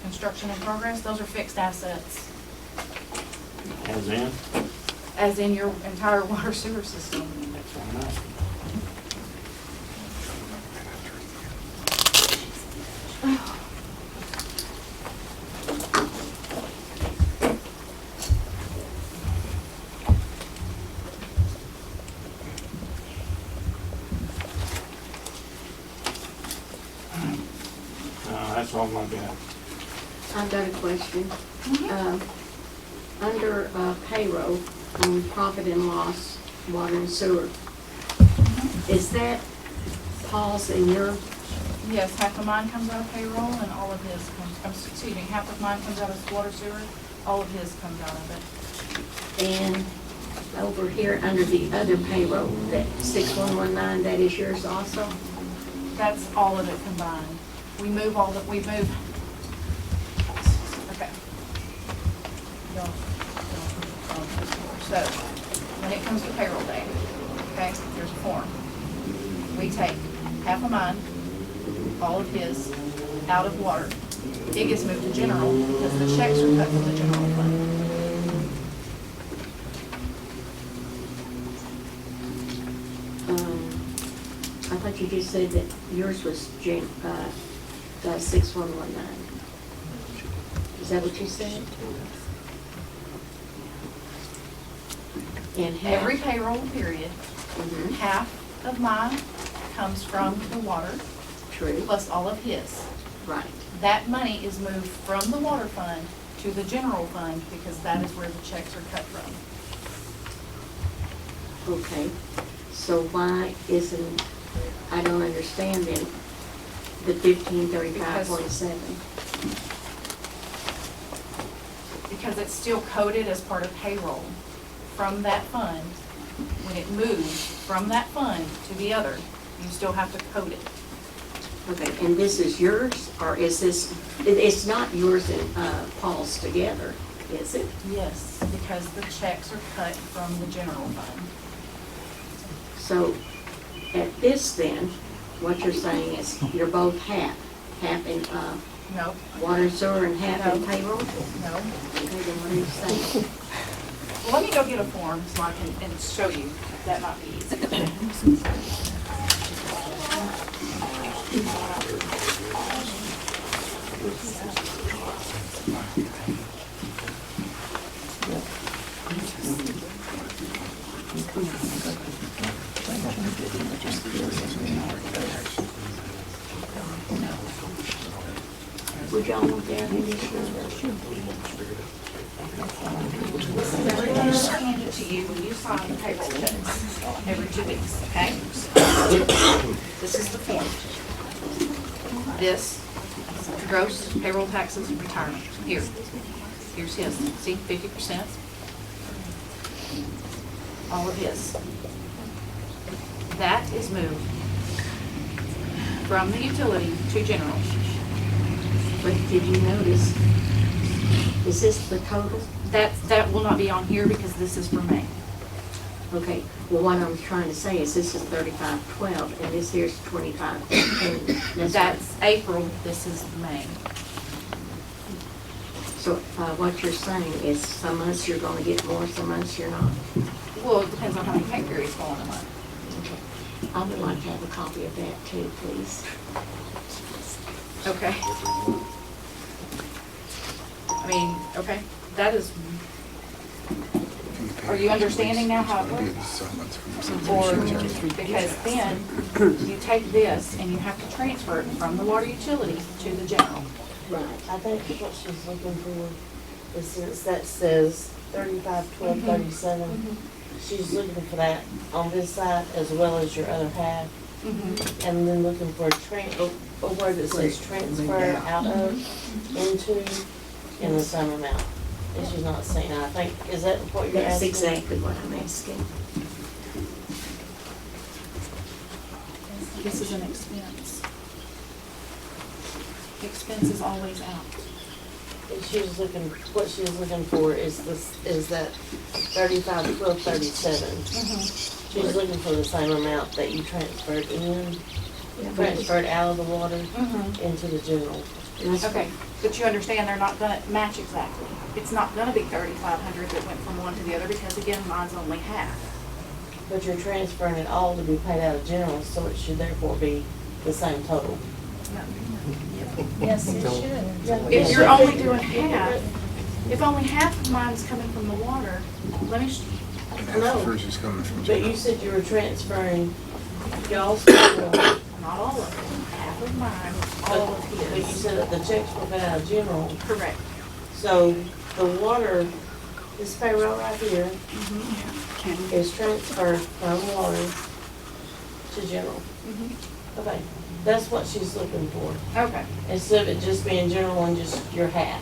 Construction in progress, those are fixed assets, As in? as in your entire water sewer system. That's what I'm asking. That's all I got. I've got a question. Under payroll, on profit and loss, water and sewer, is that Paul's and your? Yes, half of mine comes out of payroll and all of his comes, excuse me, half of mine comes out of water sewer, all of his comes out of it. And over here, under the other payroll, that 6119, that is yours also? That's all of it combined. We move, okay. So, when it comes to payroll day, okay, there's a form. We take half of mine, all of his, out of water. It gets moved to general because the checks are cut from the general fund. I thought you just said that yours was 6119. Is that what you said? And half? Every payroll period, half of mine comes from the water. True. Plus all of his. Right. That money is moved from the water fund to the general fund because that is where the checks are cut from. Okay, so why isn't, I don't understand then, the 1535.7? Because it's still coded as part of payroll from that fund. When it moves from that fund to the other, you still have to code it. Okay, and this is yours, or is this, it's not yours and Paul's together, is it? Yes, because the checks are cut from the general fund. So at this then, what you're saying is you're both half in No. water and sewer and half in payroll? No. Okay, then what are you saying? Well, let me go get a form so I can and show you. That might be easy. Would y'all want that? Everyone's hand it to you when you sign the payroll checks every 2 weeks, okay? This is the form. This, gross payroll taxes, retirement. Here. Here's his. See, 50%. All of his. That is moved from the utility to general. But did you notice, is this the total? That will not be on here because this is for May. Okay, well, what I'm trying to say is this is 3512 and this here's 2515. That's April, this is May. So what you're saying is some months you're gonna get more, some months you're not? Well, it depends on how many pay periods fall in a month. Okay. I would like to have a copy of that too, please. Okay. I mean, okay, that is, Are you understanding now how it works? Or, because then you take this and you have to transfer it from the water utility to the general. Right. I think what she's looking for is, since that says 35/12/37, she's looking for that on this side as well as your other half. And then looking for a word that says transfer out of, into, in the same amount. And she's not saying, I think, is that what you're That's asking? exactly what I'm asking. This is an expense. Expense is always out. And she's looking, what she's looking for is this, is that 35/12/37. She's looking for the same amount that you transferred in, transferred out of the water into the general. Okay, but you understand they're not gonna match exactly. It's not gonna be 3,500 that went from one to the other, because again, mine's only half. But you're transferring it all to be paid out of general, so it should therefore be the same total. Yes, it should. If you're only doing half, if only half of mine's coming from the water, let me, No, but you said you were transferring y'all's total. not all of them, half of mine, all of his. But you said that the checks were paid out of general. Correct. So the water, this payroll right here, is transferred from water to general. Okay, that's what she's looking for. Okay. Instead of it just being general and just your half.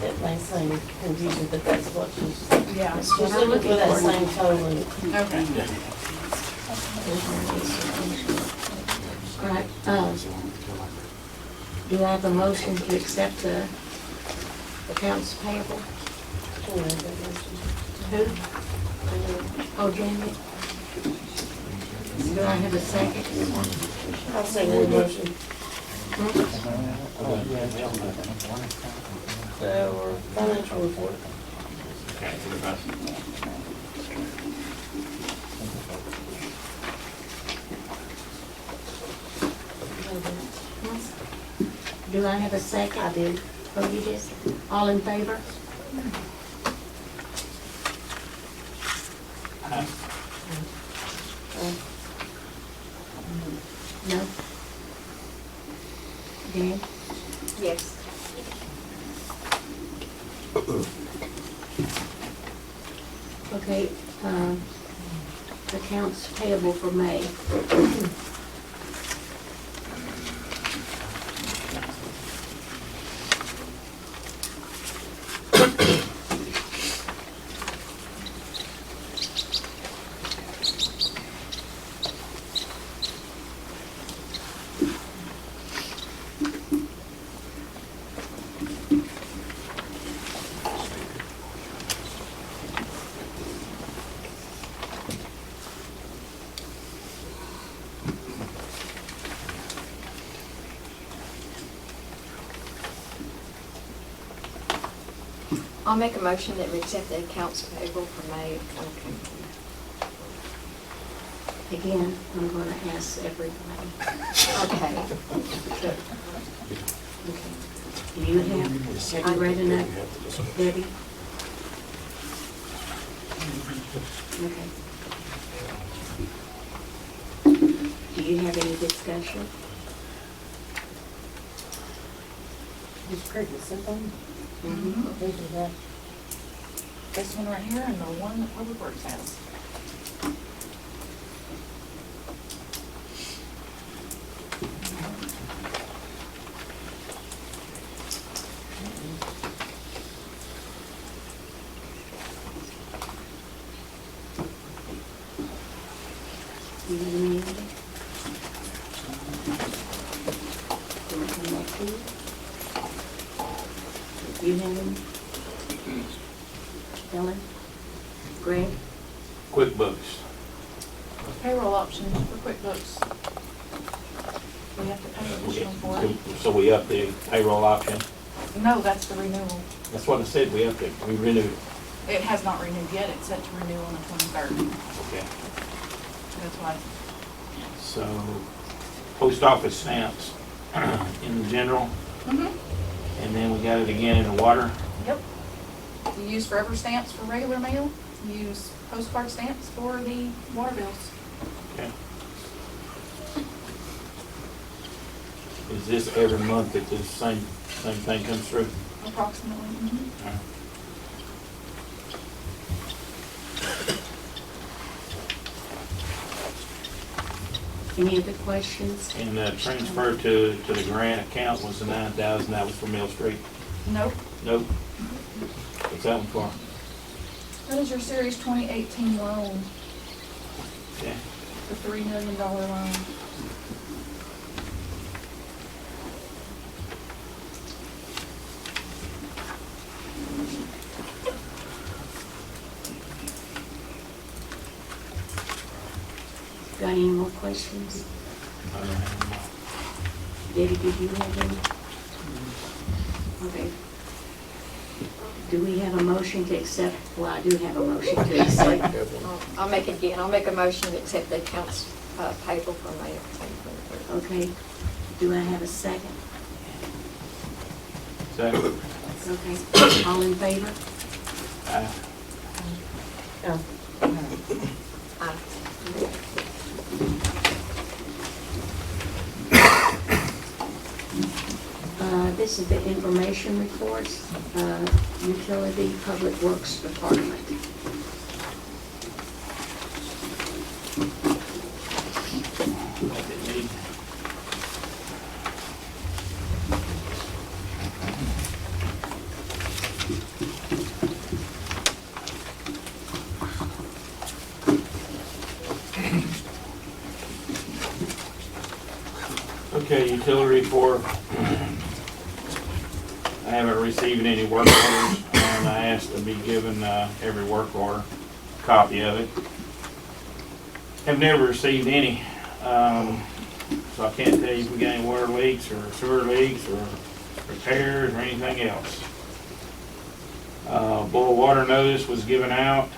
It may seem confusing, but that's what she's, Yeah. she's looking for that same total. Okay. All right, do I have a motion to accept the accounts payable? Who? Oh, Janet? Do I have a second? I'll second the motion. Or financial report. Do I have a second? I did. Oh, you did? All in favor? No? Dan? Yes. Okay, accounts payable for May. I'll make a motion that we accept the accounts payable for May of 2020. Again, I'm gonna ask everybody. Okay. Do you have you read enough, Debbie? Okay. Do you have any discussion? It's pretty simple. This one right here and the one that Public Works has. Do you have any other? Can I come back to you? You have any? Ellen? Greg? QuickBooks. Payroll option for QuickBooks. We have to pay additional for it. So we up the payroll option? No, that's the renewal. That's what I said, we renewed. It has not renewed yet. It's set to renew on the 23rd. Okay. That's why. So, post office stamps in the general, and then we got it again in the water. Yep. You use forever stamps for regular mail, you use postcard stamps for the water bills. Okay. Is this every month that this same thing comes through? Approximately. Mhm. All right. Any other questions? And transfer to the grant account was the 9,000, that was for Mill Street? Nope. Nope. What's that one for? That is your Series 2018 loan, Okay. the $3 million loan. Got any more questions? Debbie, did you have any? Okay. Do we have a motion to accept? Well, I do have a motion to accept. I'll make a motion to accept the accounts payable for May of 2023. Okay. Do I have a second? Second. Okay. All in favor? Aye. Aye. This is the information reports, Utility Public Works Department. Okay, utility report. I haven't received any work orders, and I asked to be given every work order, copy of it. Have never received any, so I can't tell you if we got any water leaks or sewer leaks or repairs or anything else. Boil water notice was given out.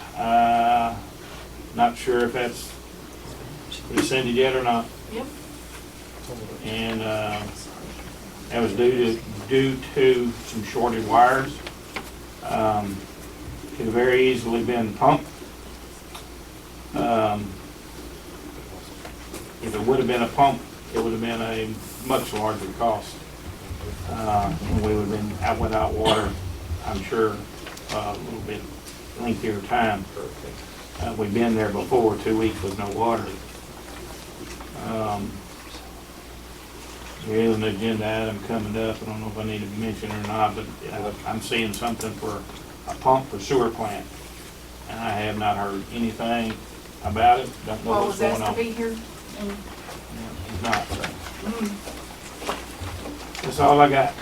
Not sure if that's rescinded yet or not. Yep. And that was due to some shorted wires. Could have very easily been pumped. If it would have been a pump, it would have been a much larger cost. And we would have been out without water, I'm sure, a little bit lengthier time. We've been there before, 2 weeks with no water. There is an agenda item coming up. I don't know if I need to mention it or not, but I'm seeing something for a pump for sewer plant. And I have not heard anything about it. Don't know Paul what's was going asked on. to be here, and He's not, so. That's all I got.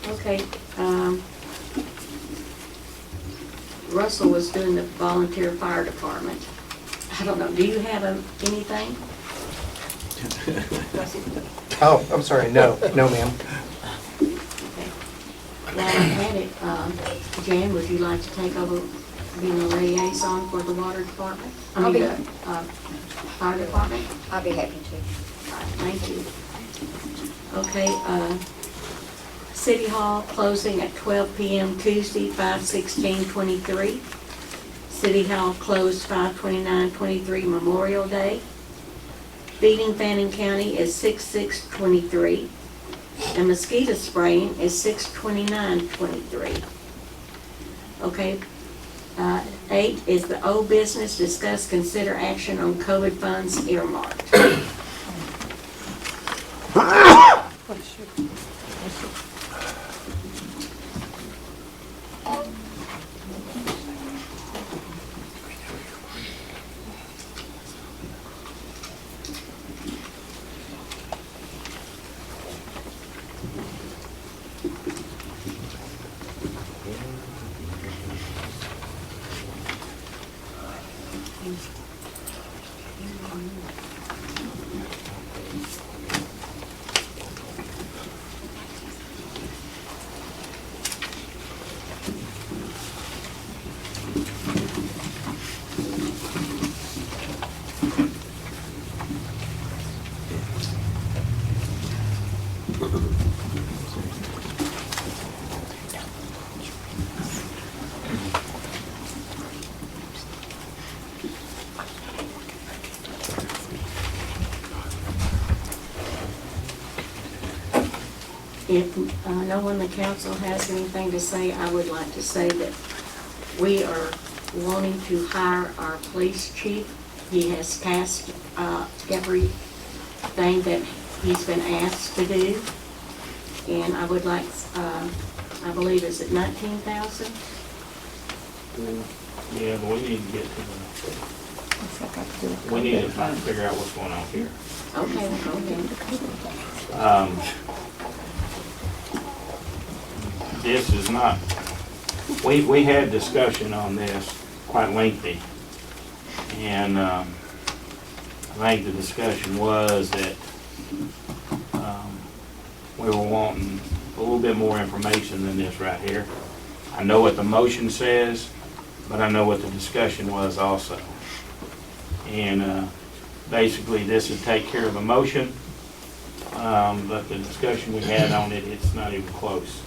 Okay, Russell was doing the volunteer fire department. I don't know, do you have anything? Oh, I'm sorry, no, ma'am. While I had it, Jan, would you like to take over being a liaison for the water department? I'll be- the fire department? I'll be happy to. All right, thank you. Okay, City Hall closing at 12 p.m. Tuesday, 5/16/23. City Hall closed 5/29/23 Memorial Day. Feeding Fannin County is 6/6/23. And mosquito spraying is 6/29/23. Okay, 8 is the old business, discuss, consider action on COVID funds earmarked. If no one in the council has anything to say, I would like to say that we are wanting to hire our police chief. He has passed everything that he's been asked to do. And I would like, I believe, is it 19,000? Yeah, but we need to get to we need to try to figure out what's going on here. Okay, okay. This is not, we had discussion on this quite lengthy. And I think the discussion was that we were wanting a little bit more information than this right here. I know what the motion says, but I know what the discussion was also. And basically this would take care of the motion, but the discussion we had on it, it's not even close.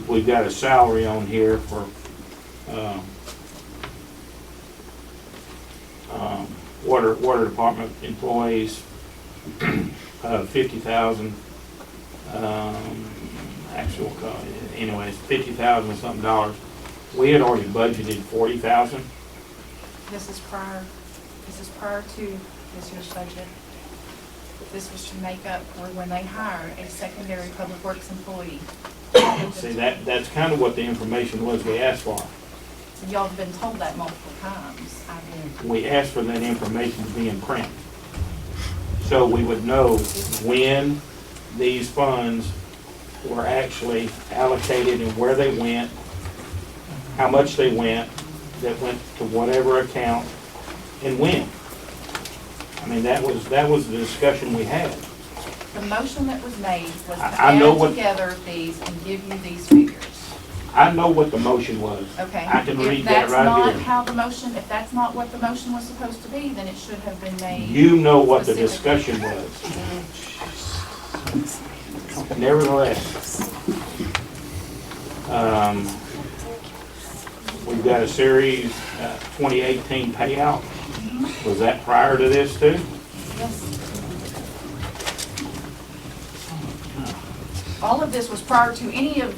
We've got a salary on here for water department employees of $50,000. Actual cost, anyways, $50,000 something dollars. We had already budgeted $40,000. This is prior to this year's budget. This was to make up for when they hire a secondary public works employee. See, that's kind of what the information was we asked for. Y'all have been told that multiple times. We asked for that information to be in print. So we would know when these funds were actually allocated and where they went, how much they went, that went to whatever account, and when. I mean, that was the discussion we had. The motion that was made was to I know add together these and give you these figures. I know what the motion was. Okay. I can read that right here. If that's not what the motion was supposed to be, then it should have been made. You know what the specifically. discussion was. Nevertheless, we've got a series 2018 payout. Was that prior to this too? Yes. All of this was prior to you,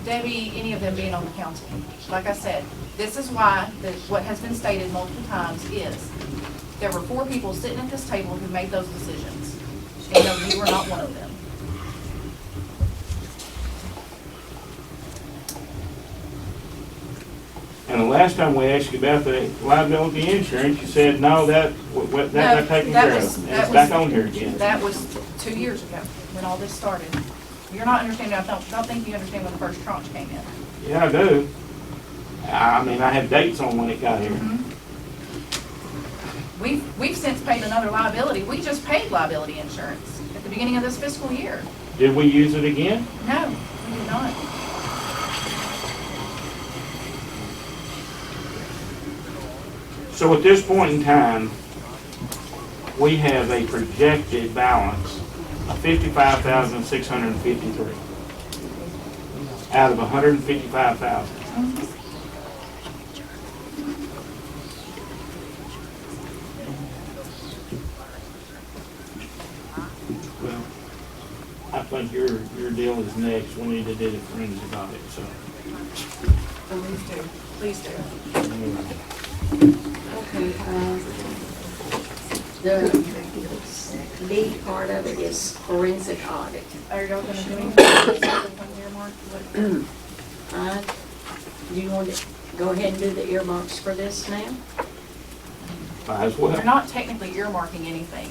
Debbie, any of them being on the council. Like I said, this is why what has been stated multiple times is there were 4 people sitting at this table who made those decisions. And no, you were not one of them. And the last time we asked you about the liability insurance, you said, no, that's not taken care of. And it's back on here again. That was 2 years ago when all this started. You're not understanding, I don't think you understand when the first tranche came in. Yeah, I do. I mean, I have dates on when it got here. Mm-hmm. We've since paid another liability. We just paid liability insurance at the beginning of this fiscal year. Did we use it again? No, we did not. So at this point in time, we have a projected balance of $55,653 out of $155,000. Well, I think your deal is next. We need to do the forensic audit, so. Please do. Okay, the lead part of it is forensic audit. Are y'all gonna do anything earmark? Do you want to go ahead and do the earmarks for this now? Might as well. You're not technically earmarking anything.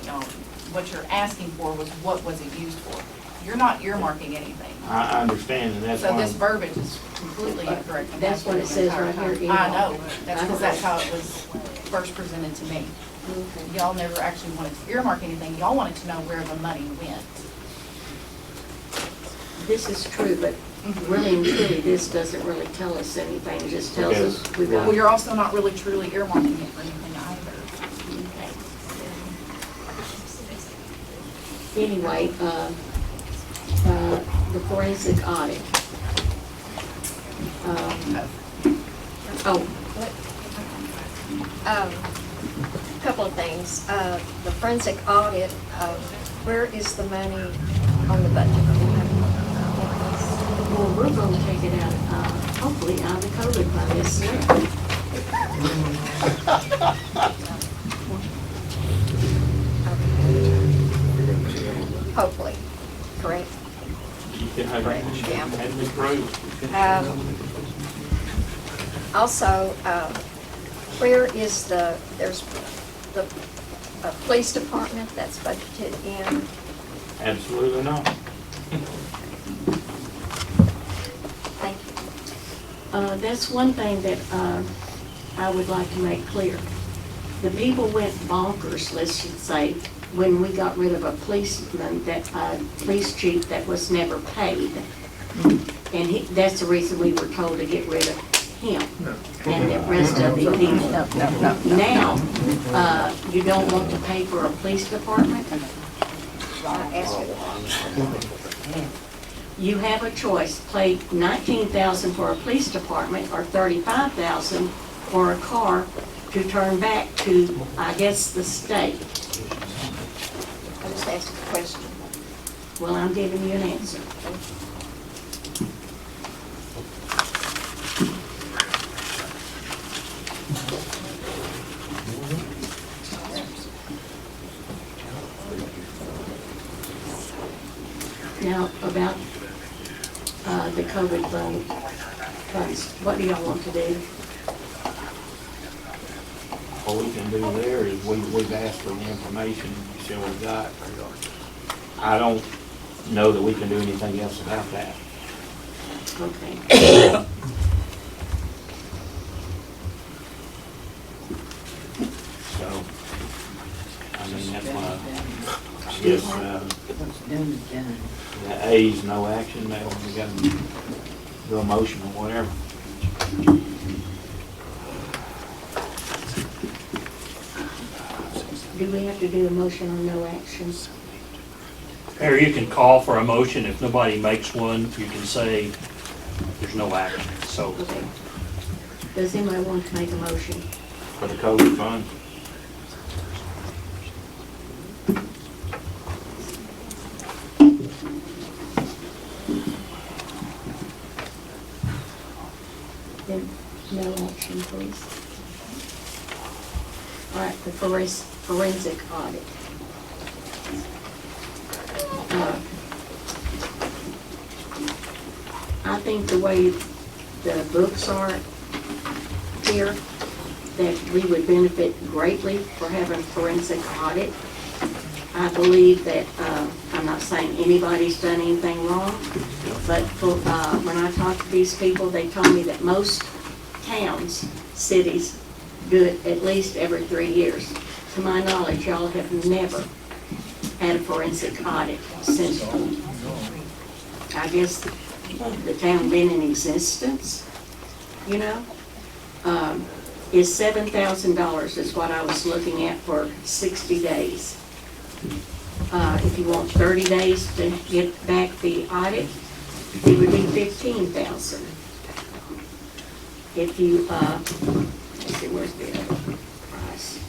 What you're asking for was what was it used for. You're not earmarking anything. I understand, and that's why. So this verbiage is completely incorrect. That's what it says right here. I know. That's because that's how it was first presented to me. Okay. Y'all never actually wanted to earmark anything. Y'all wanted to know where the money went. This is true, but really and truly, this doesn't really tell us anything. It just tells us we've got. Well, you're also not really truly earmarking it for anything either. Anyway, the forensic audit. Couple of things. The forensic audit, where is the money on the budget? Well, we're gonna take it out, hopefully out of the COVID fund this year. Hopefully, correct? Yeah. Correct, yeah. Had been approved. Also, where is there's the police department that's budgeted in? Absolutely not. Thank you. That's one thing that I would like to make clear. The people went bonkers, let's just say, when we got rid of a policeman, police chief that was never paid. And that's the reason we were told to get rid of him and the rest of the people. Now, you don't want to pay for a police department? You have a choice, pay $19,000 for a police department or $35,000 for a car to turn back to, I guess, the state. I just asked a question. Well, I'm giving you an answer. Now, about the COVID funds, what do y'all want to do? What we can do there is we've asked for the information, you see what we got. I don't know that we can do anything else about that. Okay. So, I mean, that's why, I guess, the A's no action, maybe we got to do a motion or whatever. Do we have to do a motion on no action? Or you can call for a motion. If nobody makes one, you can say there's no action. So, Okay. Does anybody want to make a motion? For the COVID fund. Then no action, please. All right, the forensic audit. I think the way the books are here, that we would benefit greatly for having forensic audit. I believe that, I'm not saying anybody's done anything wrong, but when I talk to these people, they told me that most towns, cities, do it at least every 3 years. To my knowledge, y'all have never had a forensic audit since, I guess, the town been in existence, you know? Is $7,000 is what I was looking at for 60 days. If you want 30 days to get back the audit, it would be $15,000. If you, let's see, where's the other price?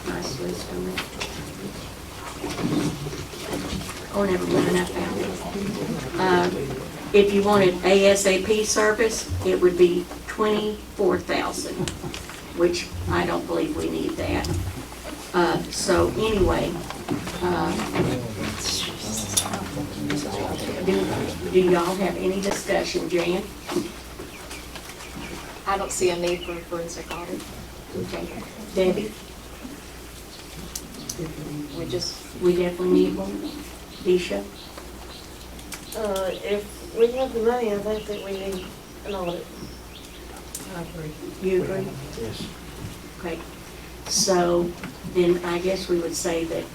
Price list on it. Oh, never mind, I found it. If you wanted ASAP service, it would be $24,000, which I don't believe we need that. So anyway, do y'all have any discussion, Jan? I don't see a need for a forensic audit. Okay. Debbie? We definitely need one. Disha? If we have the money, I think that we need an audit. I agree. You agree? Yes. Okay. So then I guess we would say that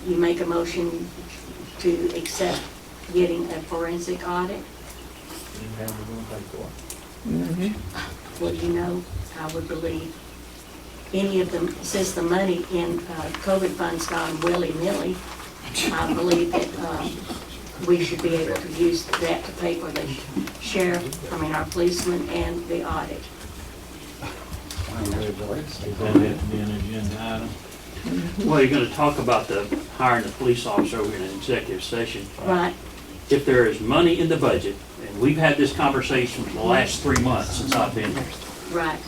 you make a motion to accept getting a forensic audit. Well, you know, I would believe any of them, since the money in COVID funds gone willy-nilly, I believe that we should be able to use that to pay for the sheriff, our policeman, and the audit. Does that have to be an agenda item? Well, you're gonna talk about the hiring a police officer over in an executive session. Right. If there is money in the budget, and we've had this conversation for the last 3 months since I've been here. Right.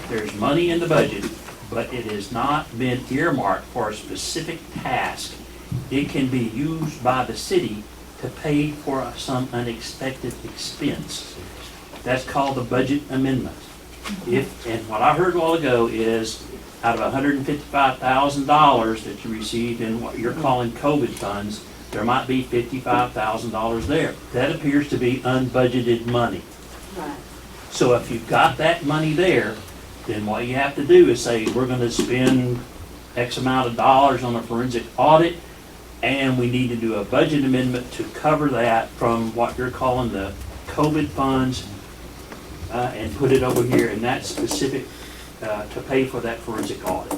There's money in the budget, but it has not been earmarked for a specific task. It can be used by the city to pay for some unexpected expense. That's called the budget amendment. And what I heard a while ago is, out of $155,000 that you received in what you're calling COVID funds, there might be $55,000 there. That appears to be unbudgeted money. Right. So if you've got that money there, then what you have to do is say, we're gonna spend X amount of dollars on a forensic audit, and we need to do a budget amendment to cover that from what you're calling the COVID funds, and put it over here, and that's specific to pay for that forensic audit.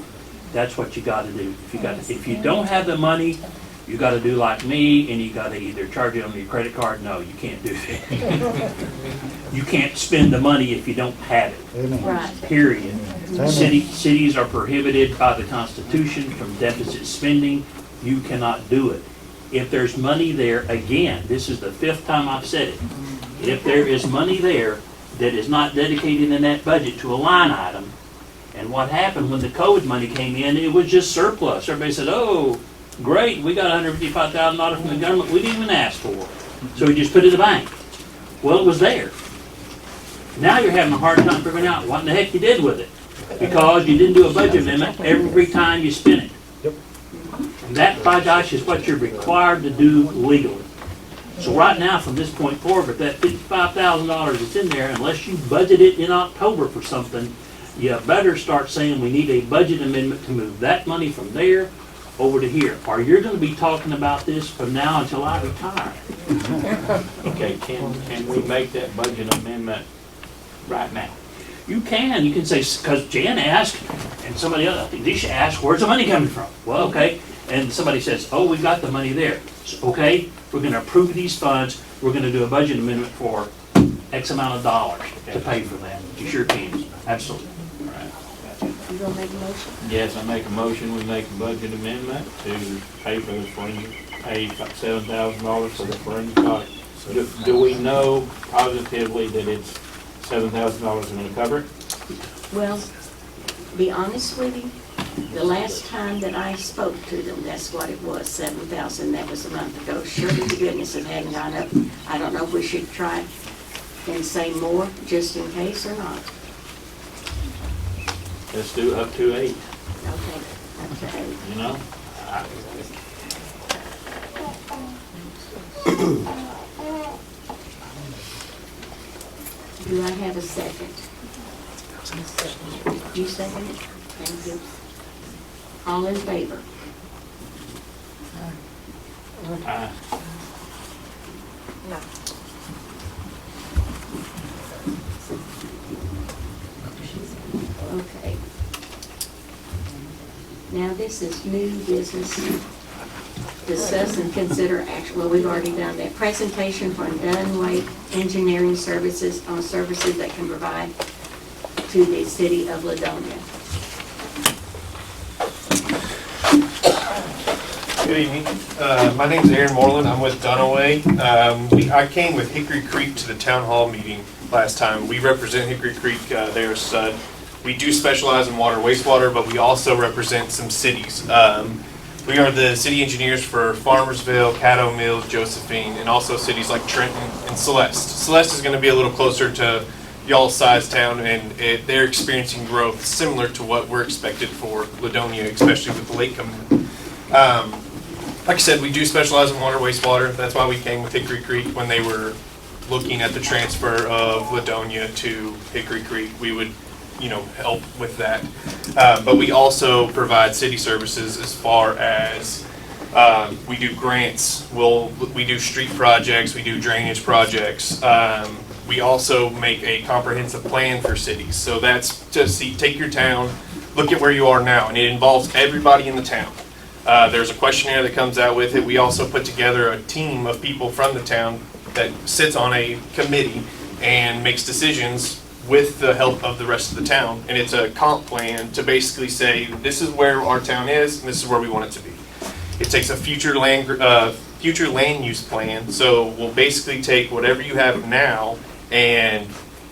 That's what you gotta do. If you don't have the money, you gotta do like me, and you gotta either charge it on your credit card. No, you can't do that. You can't spend the money if you don't have it. Amen. Right. Period. Amen. Cities are prohibited by the Constitution from deficit spending. You cannot do it. If there's money there, again, this is the 5th time I've said it. If there is money there that is not dedicated in that budget to a line item, and what happened when the COVID money came in, it was just surplus. Everybody said, oh, great, we got $155,000 from the government we didn't even ask for. So we just put it in the bank. Well, it was there. Now you're having a hard time figuring out what in the heck you did with it, because you didn't do a budget amendment every time you spent it. And that, by gosh, is what you're required to do legally. So right now, from this point forward, with that $55,000 that's in there, unless you budget it in October for something, you better start saying we need a budget amendment to move that money from there over to here. Or you're gonna be talking about this from now until I retire. Okay, can we make that budget amendment right now? You can say, because Jan asked, and somebody else, I think Disha asked, where's the money coming from? Well, okay, and somebody says, oh, we got the money there. So, okay, we're gonna approve these funds, we're gonna do a budget amendment for X amount of dollars to pay for that. You sure can, absolutely. You gonna make a motion? Yes, I make a motion, we make a budget amendment to pay for the forensic, pay $7,000 for the forensic audit. Do we know positively that it's $7,000 going to cover it? Well, be honest with you, the last time that I spoke to them, that's what it was, 7,000, that was a month ago. Surely to goodness it hadn't gone up. I don't know if we should try and say more, just in case or not. Let's do up to 8, Okay, up to 8. you know? Do I have a second? You second it? Thank you. All in favor? No. Okay. Now, this is new business. Discuss and consider action, well, we've already done that. Presentation from Dunway Engineering Services on services that can provide to the city of Ladonia. Good evening. My name is Aaron Moreland. I'm with Dunaway. I came with Hickory Creek to the town hall meeting last time. We represent Hickory Creek. They're SUD. We do specialize in water, wastewater, but we also represent some cities. We are the city engineers for Farmersville, Caddo Mills, Josephine, and also cities like Trenton and Celeste. Celeste is going to be a little closer to y'all's size town, and they're experiencing growth similar to what we're expected for Ladonia, especially with the lake coming in. Like I said, we do specialize in water, wastewater. That's why we came with Hickory Creek when they were looking at the transfer of Ladonia to Hickory Creek. We would help with that. But we also provide city services as far as we do grants, we do street projects, we do drainage projects. We also make a comprehensive plan for cities. So that's to take your town, look at where you are now, and it involves everybody in the town. There's a questionnaire that comes out with it. We also put together a team of people from the town that sits on a committee and makes decisions with the help of the rest of the town. And it's a comp plan to basically say, this is where our town is, and this is where we want it to be. It takes a future land use plan, so we'll basically take whatever you have now and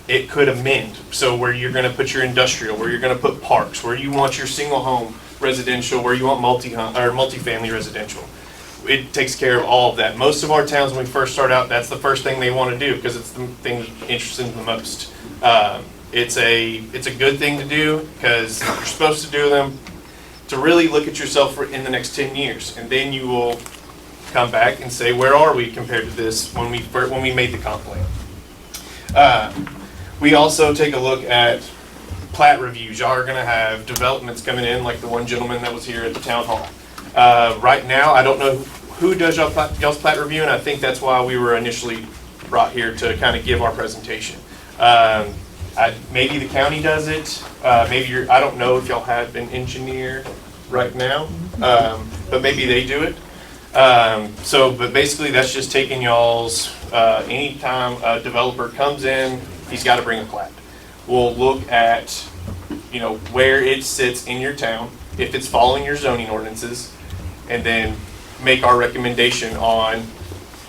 it could amend. So where you're gonna put your industrial, where you're gonna put parks, where you want your single home residential, where you want multifamily residential. It takes care of all of that. Most of our towns, when we first start out, that's the first thing they want to do because it's the thing that interests them the most. It's a good thing to do because you're supposed to do them to really look at yourself in the next 10 years, and then you will come back and say, where are we compared to this when we made the comp plan. We also take a look at plat reviews. Y'all are going to have developments coming in, like the one gentleman that was here at the town hall. Right now, I don't know who does y'all's plat review, and I think that's why we were initially brought here to kind of give our presentation. Maybe the county does it. Maybe I don't know if y'all have an engineer right now, but maybe they do it. But basically, that's just taking y'all's. Anytime a developer comes in, he's got to bring a plat. We'll look at, where it sits in your town, if it's following your zoning ordinances, and then make our recommendation on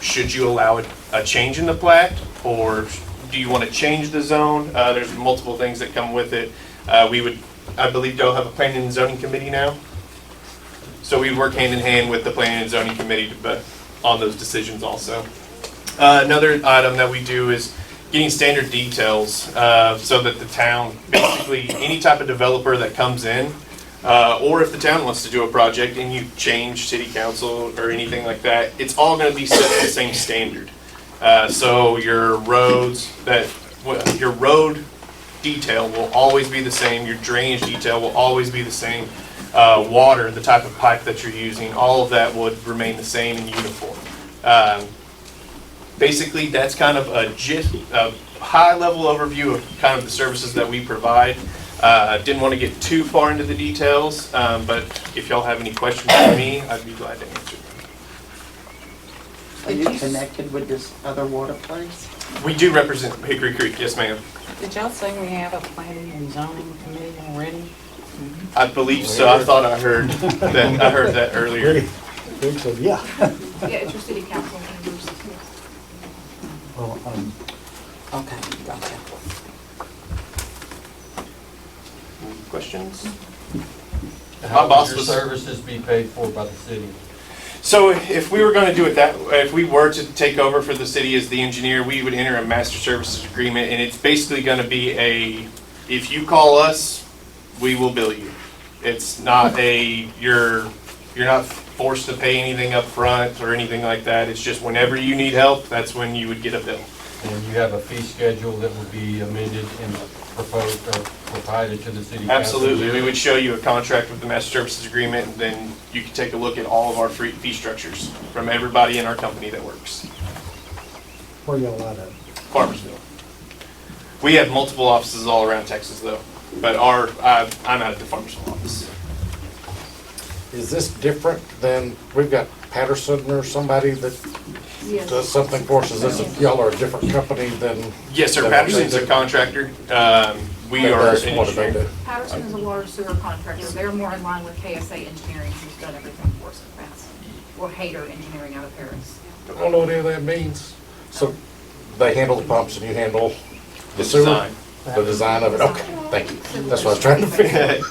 should you allow a change in the plat, or do you want to change the zone? There's multiple things that come with it. I believe they'll have a planning and zoning committee now. So we work hand in hand with the planning and zoning committee on those decisions also. Another item that we do is getting standard details so that the town, basically any type of developer that comes in, or if the town wants to do a project and you change city council or anything like that, it's all going to be set to the same standard. So your road detail will always be the same. Your drainage detail will always be the same. Water, the type of pipe that you're using, all of that would remain the same and uniform. Basically, that's kind of a high-level overview of kind of the services that we provide. Didn't want to get too far into the details, but if y'all have any questions for me, I'd be glad to answer them. Are you connected with this other water place? We do represent Hickory Creek, yes ma'am. Did y'all say we have a planning and zoning committee already? I believe so. I thought I heard that earlier. So, yeah. Yeah, it's your city council members. Well, Okay, gotcha. Questions? How would your services be paid for by the city? So if we were going to do it if we were to take over for the city as the engineer, we would enter a master services agreement, and it's basically going to be if you call us, we will bill you. It's not you're not forced to pay anything up front or anything like that. It's just whenever you need help, that's when you would get a bill. And you have a fee schedule that would be amended and proposed or provided to the city council? Absolutely. We would show you a contract with the master services agreement, and then you can take a look at all of our fee structures from everybody in our company that works. where y'all at? Farmersville. We have multiple offices all around Texas though, but I'm out at the Farmersville office. Is this different than, we've got Patterson or somebody that does something for us? Is this, y'all are a different company than? Yes, sir. Patterson's a contractor. We are an engineer. Patterson is a water sewer contractor. They're more in line with KSA Engineering, who's done everything for us in the past. Or Hayter Engineering out of Paris. I don't know what any of that means. So they handle the pumps and you handle the sewer? Design. The design of it, okay, thank you. That's what I was trying to figure out.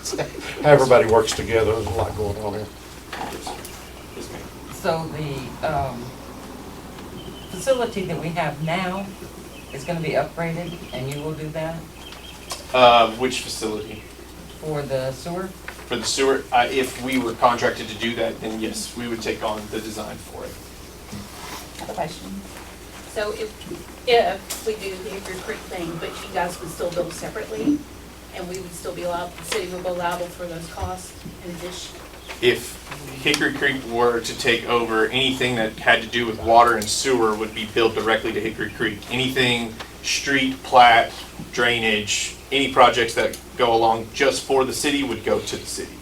How everybody works together, there's a lot going on here. So the facility that we have now is gonna be upgraded, and you will do that Which facility? for the sewer? For the sewer, if we were contracted to do that, then yes, we would take on the design for it. I have a question. So if we do the Hickory Creek thing, but you guys would still bill separately, and we would still be allowed, the city would be liable for those costs in addition? If Hickory Creek were to take over, anything that had to do with water and sewer would be billed directly to Hickory Creek. Anything street, plat, drainage, any projects that go along just for the city would go to the city.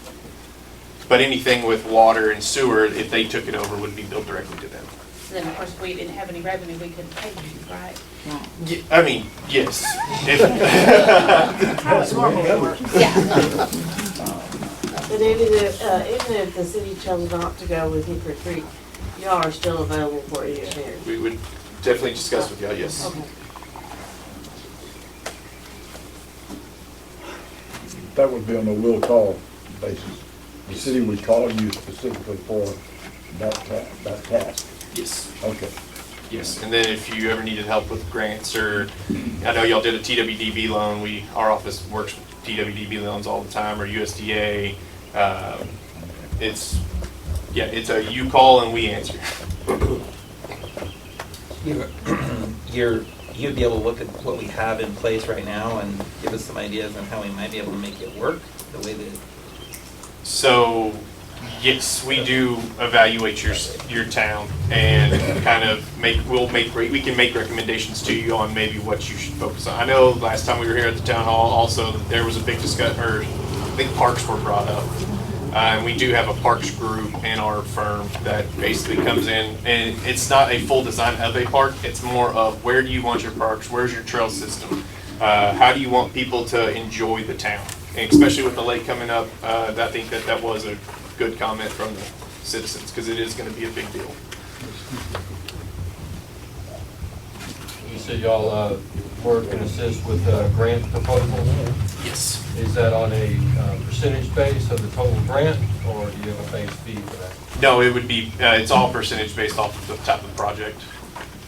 But anything with water and sewer, if they took it over, would be billed directly to them. Then, of course, if we didn't have any revenue, we couldn't pay you, right? I mean, yes. How it's normally works. Yeah. But even if the city chose not to go with Hickory Creek, y'all are still available for engineering. We would definitely discuss with y'all, yes. Okay. That would be on a will call basis. The city would call you specifically for that task. Yes. Okay. Yes, and then if you ever needed help with grants, or I know y'all did a TWDB loan, our office works with TWDB loans all the time, or USDA. It's a you call and we answer. You'd be able to look at what we have in place right now and give us some ideas on how we might be able to make it work the way that. So, yes, we do evaluate your town and kind of we can make recommendations to you on maybe what you should focus on. I know last time we were here at the town hall also that there was a big discussion, or I think parks were brought up. And we do have a parks group in our firm that basically comes in, and it's not a full design of a park, it's more of where do you want your parks, where's your trail system, how do you want people to enjoy the town? And especially with the lake coming up, I think that was a good comment from the citizens, because it is going to be a big deal. You said y'all work and assist with grant proposals? Yes. Is that on a percentage base of the total grant, or do you have a base fee for that? No, it would be, it's all percentage based off of the type of the project.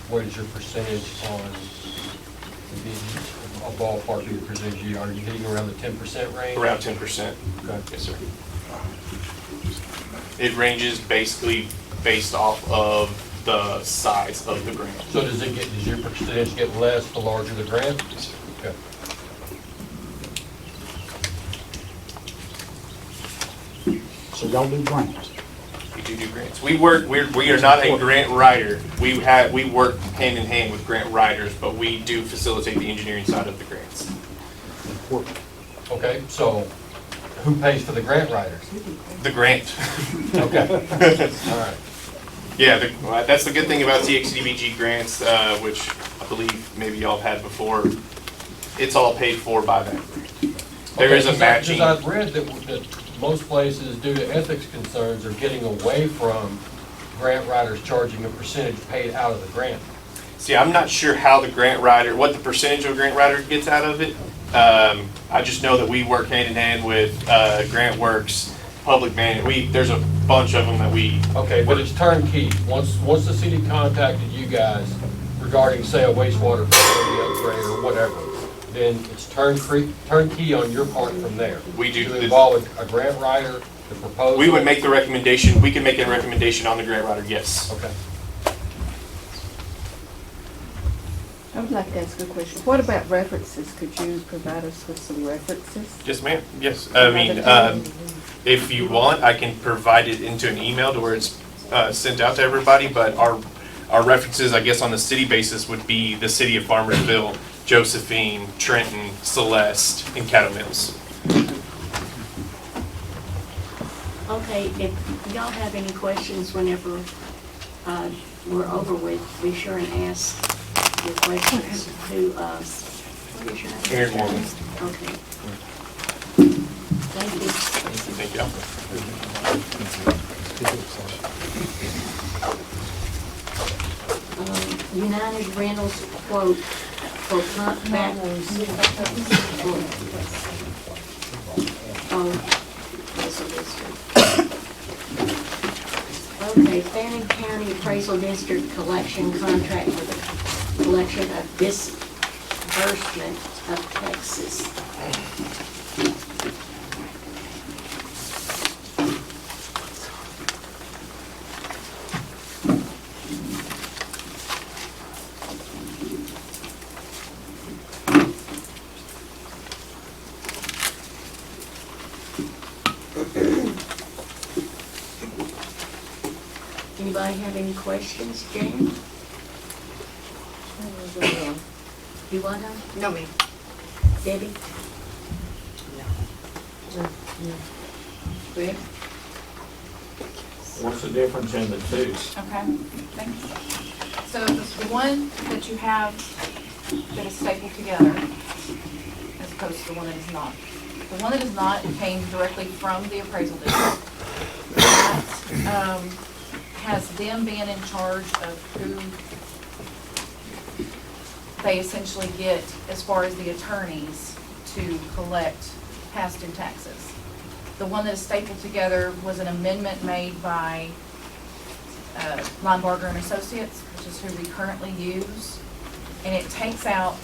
What is your percentage on a ballpark of your percentage? Are you hitting around the 10% range? Around 10%. Okay. Yes, sir. It ranges basically based off of the size of the grant. So does your percentage get less the larger the grant? Yes, sir. Okay. So y'all do grants? We do grants. We are not a grant writer. We work hand in hand with grant writers, but we do facilitate the engineering side of the grants. Okay, so who pays for the grant writers? The grant. Okay. All right. Yeah, that's the good thing about TXDBG grants, which I believe maybe y'all have had before. It's all paid for by that grant. There is a matching. Because I've read that most places, due to ethics concerns, are getting away from grant writers charging a percentage paid out of the grant. See, I'm not sure how the grant writer, what the percentage of a grant writer gets out of it. I just know that we work hand in hand with GrantWorks, Public Man. There's a bunch of them that we. Okay, but it's turnkey. Once the city contacted you guys regarding, say, a wastewater facility upgrade or whatever, then it's turnkey on your part from there. We do. To involve a grant writer, the proposal. We would make the recommendation. We can make a recommendation on the grant writer. Yes. Okay. I would like to ask a question. What about references? Could you provide us with some references? Yes, ma'am. Yes. I mean, if you want, I can provide it into an email to where it's sent out to everybody. But our references, I guess, on the city basis would be the city of Farmersville, Josephine, Trenton, Celeste, and Caddo Mills. Okay, if y'all have any questions whenever we're over with, be sure and ask your questions to us. What is your name? Aaron Morgan. Okay. Thank you. Thank you. United Rentals quote for pump back. Okay, Fannin County Appraisal District collection contract for the collection of disbursement of Texas. Anybody have any questions, Jane? You want to? No, ma'am. Debbie? What's the difference in the two? Okay, thank you. So the one that you have that is stapled together, as opposed to the one that is not. The one that is not, it came directly from the appraisal district. That has them being in charge of who they essentially get as far as the attorneys to collect past due taxes. The one that is stapled together was an amendment made by Linebarger and Associates, which is who we currently use. And it takes out,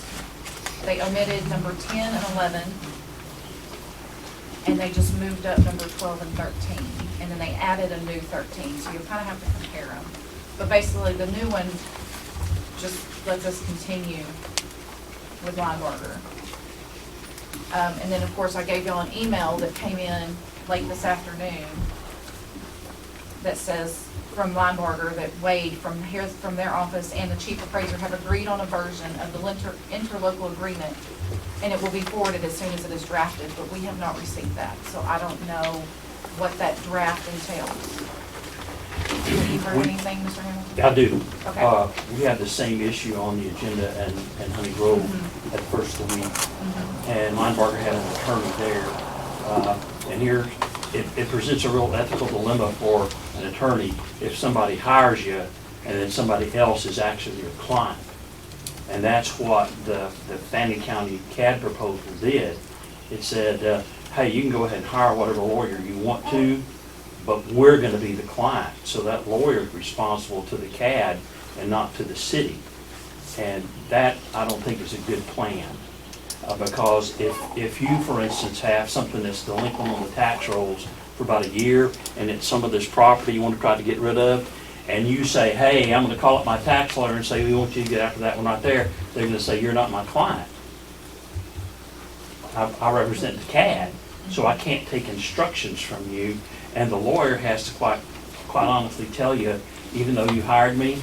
they omitted number 10 and 11, and they just moved up number 12 and 13. And then they added a new 13, so you kind of have to compare them. But basically, the new one just lets us continue with Linebarger. And then, of course, I gave y'all an email that came in late this afternoon that says from Linebarger that Wade from their office and the chief appraiser have agreed on a version of the interlocal agreement, and it will be forwarded as soon as it is drafted, but we have not received that, so I don't know what that draft entails. Have you heard anything, Mr. Hamilton? I do. Okay. We had the same issue on the agenda in Honey Grove at the first of the week. And Linebarger had an attorney there. And here, it presents a real ethical dilemma for an attorney if somebody hires you and then somebody else is actually your client. And that's what the Fannin County CAD proposal did. It said, hey, you can go ahead and hire whatever lawyer you want to, but we're going to be the client. So that lawyer is responsible to the CAD and not to the city. And that, I don't think, is a good plan. Because if you, for instance, have something that's delinquent on the tax rolls for about a year, and it's some of this property you want to try to get rid of, and you say, hey, I'm going to call up my tax lawyer and say, we want you to get after that one right there, they're going to say, you're not my client. I represent the CAD, so I can't take instructions from you, and the lawyer has to quite honestly tell you, even though you hired me,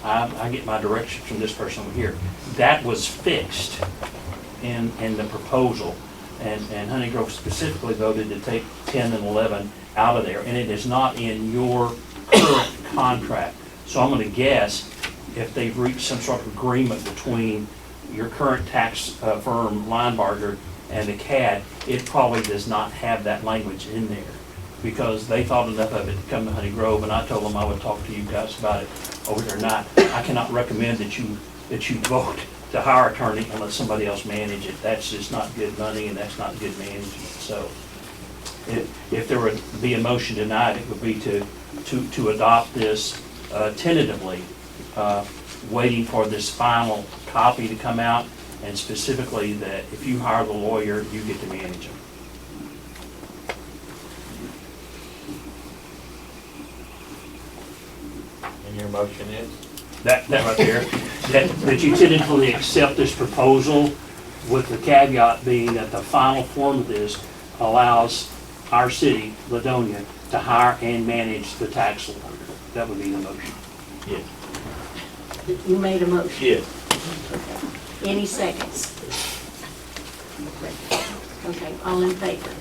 I get my direction from this person over here. That was fixed in the proposal, and Honey Grove specifically voted to take 10 and 11 out of there, and it is not in your current contract. So I'm going to guess if they've reached some sort of agreement between your current tax firm, Linebarger, and the CAD, it probably does not have that language in there, because they thought enough of it to come to Honey Grove, and I told them I would talk to you guys about it over there. Not, I cannot recommend that you vote to hire an attorney and let somebody else manage it. That's just not good money, and that's not good management. So if there would be a motion tonight, it would be to adopt this tentatively, waiting for this final copy to come out, and specifically that if you hire the lawyer, you get to manage him. And your motion is? That right there, that you tentatively accept this proposal, with the caveat being that the final form of this allows our city, Ladonia, to hire and manage the tax lawyer. That would be the motion. Yes. You made a motion? Yes. Okay. Any seconds? Okay, all in favor?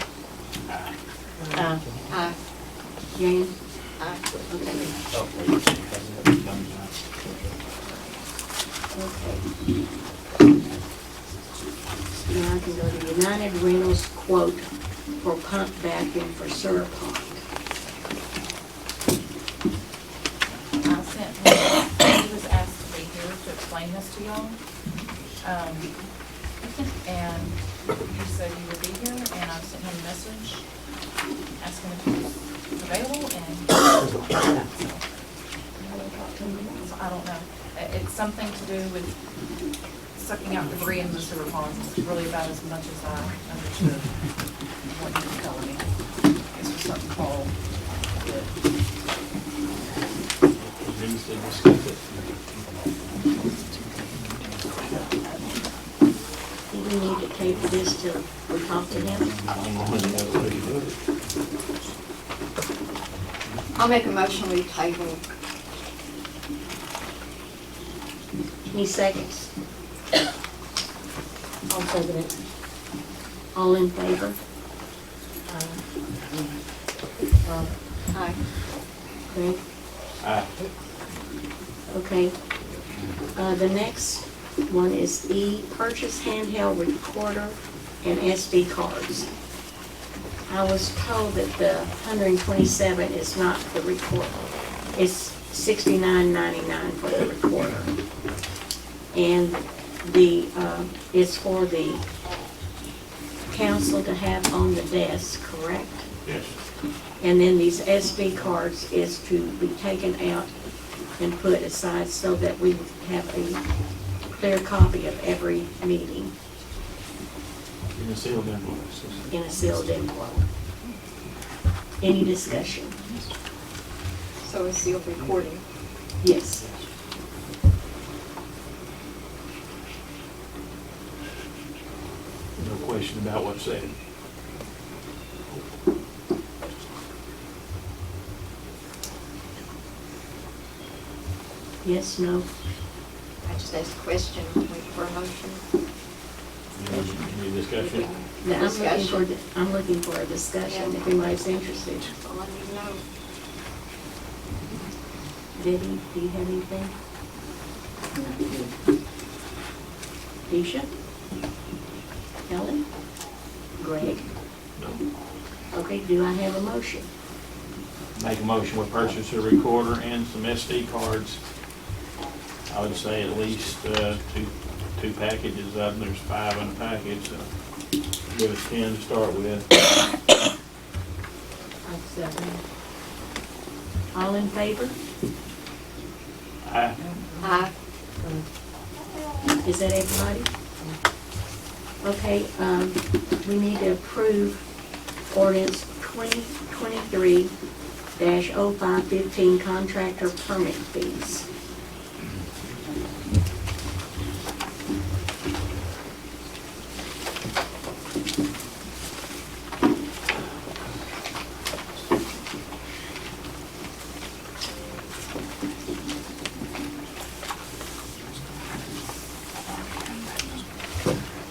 Aye. Aye. Jan? Aye. Okay. Okay. Now I can go to United Rentals quote for pump vacuum for sewer pond. I sent him, he was asked to be here to explain this to y'all. And he said he would be here, and I sent him a message asking if he was available, and so I don't know. It's something to do with sucking out debris in the sewer ponds. It's really about as much as I understood what he was telling me. It's just something called Do we need to table this till we talk to him? I'll make a motion we table. Any seconds? I'll second it. All in favor? Bob? Aye. Craig? Aye. Okay. The next one is E, purchase handheld recorder and SD cards. I was told that the 127 is not the recorder. It's $69.99 for the recorder. And the, it's for the council to have on the desk, correct? Yes. And then these SD cards is to be taken out and put aside so that we have a clear copy of every meeting In a sealed envelope. in a sealed envelope. Any discussion? So a sealed recording. Yes. No question about what's said. Yes, no? I just asked a question, wait for a motion. Any discussion? Now, I'm looking for a discussion, if anybody's interested. That's all I need to know. Debbie, do you have anything? Deisha? Helen? Greg? No. Okay, do I have a motion? Make a motion, we purchase a recorder and some SD cards. I would say at least two packages of them. There's 5 in a package, so give us 10 to start with. I'll second. All in favor? Aye. Aye. Is that everybody? Okay, we need to approve ordinance 2023-0515 contractor permit fees.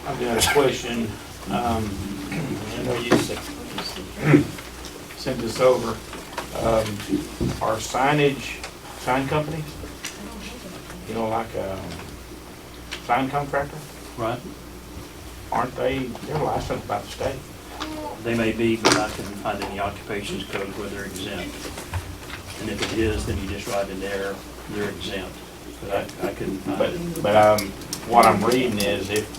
I've got a question. I know you sent this over. Are sign companies, you know, like a sign contractor, Right? aren't they're licensed by the state? They may be, but I couldn't find any occupations code where they're exempt. And if it is, then you just write in there, they're exempt. But I couldn't find it. But what I'm reading is if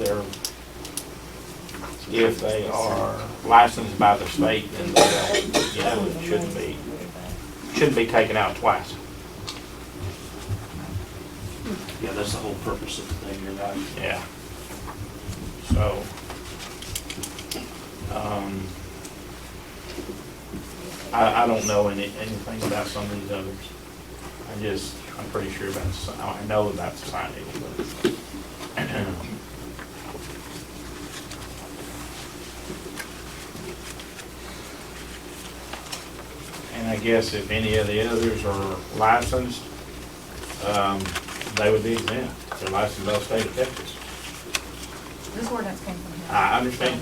they are licensed by the state, then you know, it shouldn't be taken out twice. Yeah, that's the whole purpose of the thing, you're right. Yeah. So, I don't know anything about some of these others. I'm pretty sure I know about the signage, but. And I guess if any of the others are licensed, they would be exempt. They're licensed by the state of Texas. This ordinance came from him. I understand.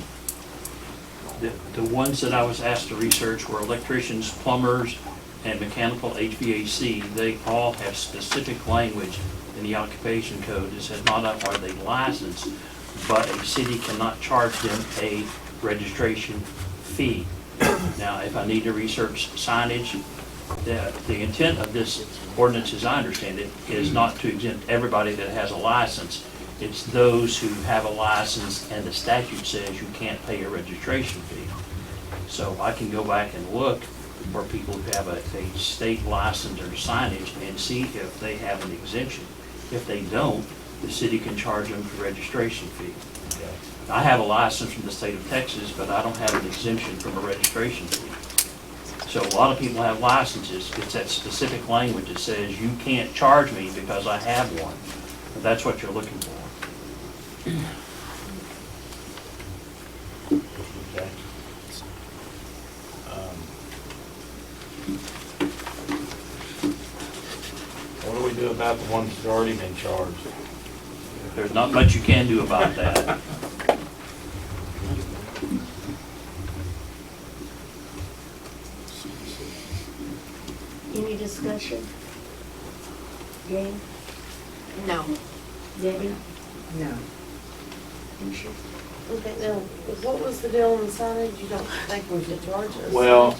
The ones that I was asked to research were electricians, plumbers, and mechanical HVAC. They all have specific language in the occupation code that says not only are they licensed, but a city cannot charge them a registration fee. Now, if I need to research signage, the intent of this ordinance, as I understand it, is not to exempt everybody that has a license. It's those who have a license and the statute says you can't pay a registration fee. So I can go back and look for people who have a state license or signage and see if they have an exemption. If they don't, the city can charge them the registration fee. I have a license from the state of Texas, but I don't have an exemption from a registration fee. So a lot of people have licenses. It's that specific language that says you can't charge me because I have one. But that's what you're looking for. Okay. What do we do about the ones that have already been charged? There's not much you can do about that. discussion? Jane? No. Debbie? No. Tisha? Okay, now, what was the deal on the signage? You don't think we should charge us? Well,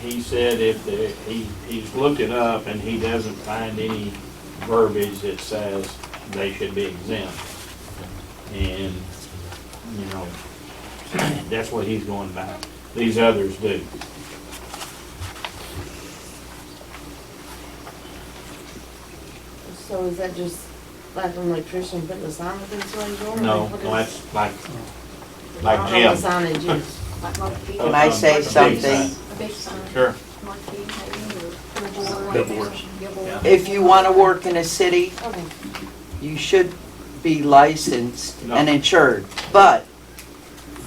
he said he's looked it up and he doesn't find any verbiage that says they should be exempt. And, you know, that's what he's going by. These others do. So is that just like an electrician putting a sign up in somebody's door? No, What is- that's like I don't know Jim. what signage is. Like marquee? Can I say Big something? sign. A big sign? Sure. Marquee, maybe, or Billboards. billboard? If you want to work in a city, Okay. you should be licensed No. and insured, but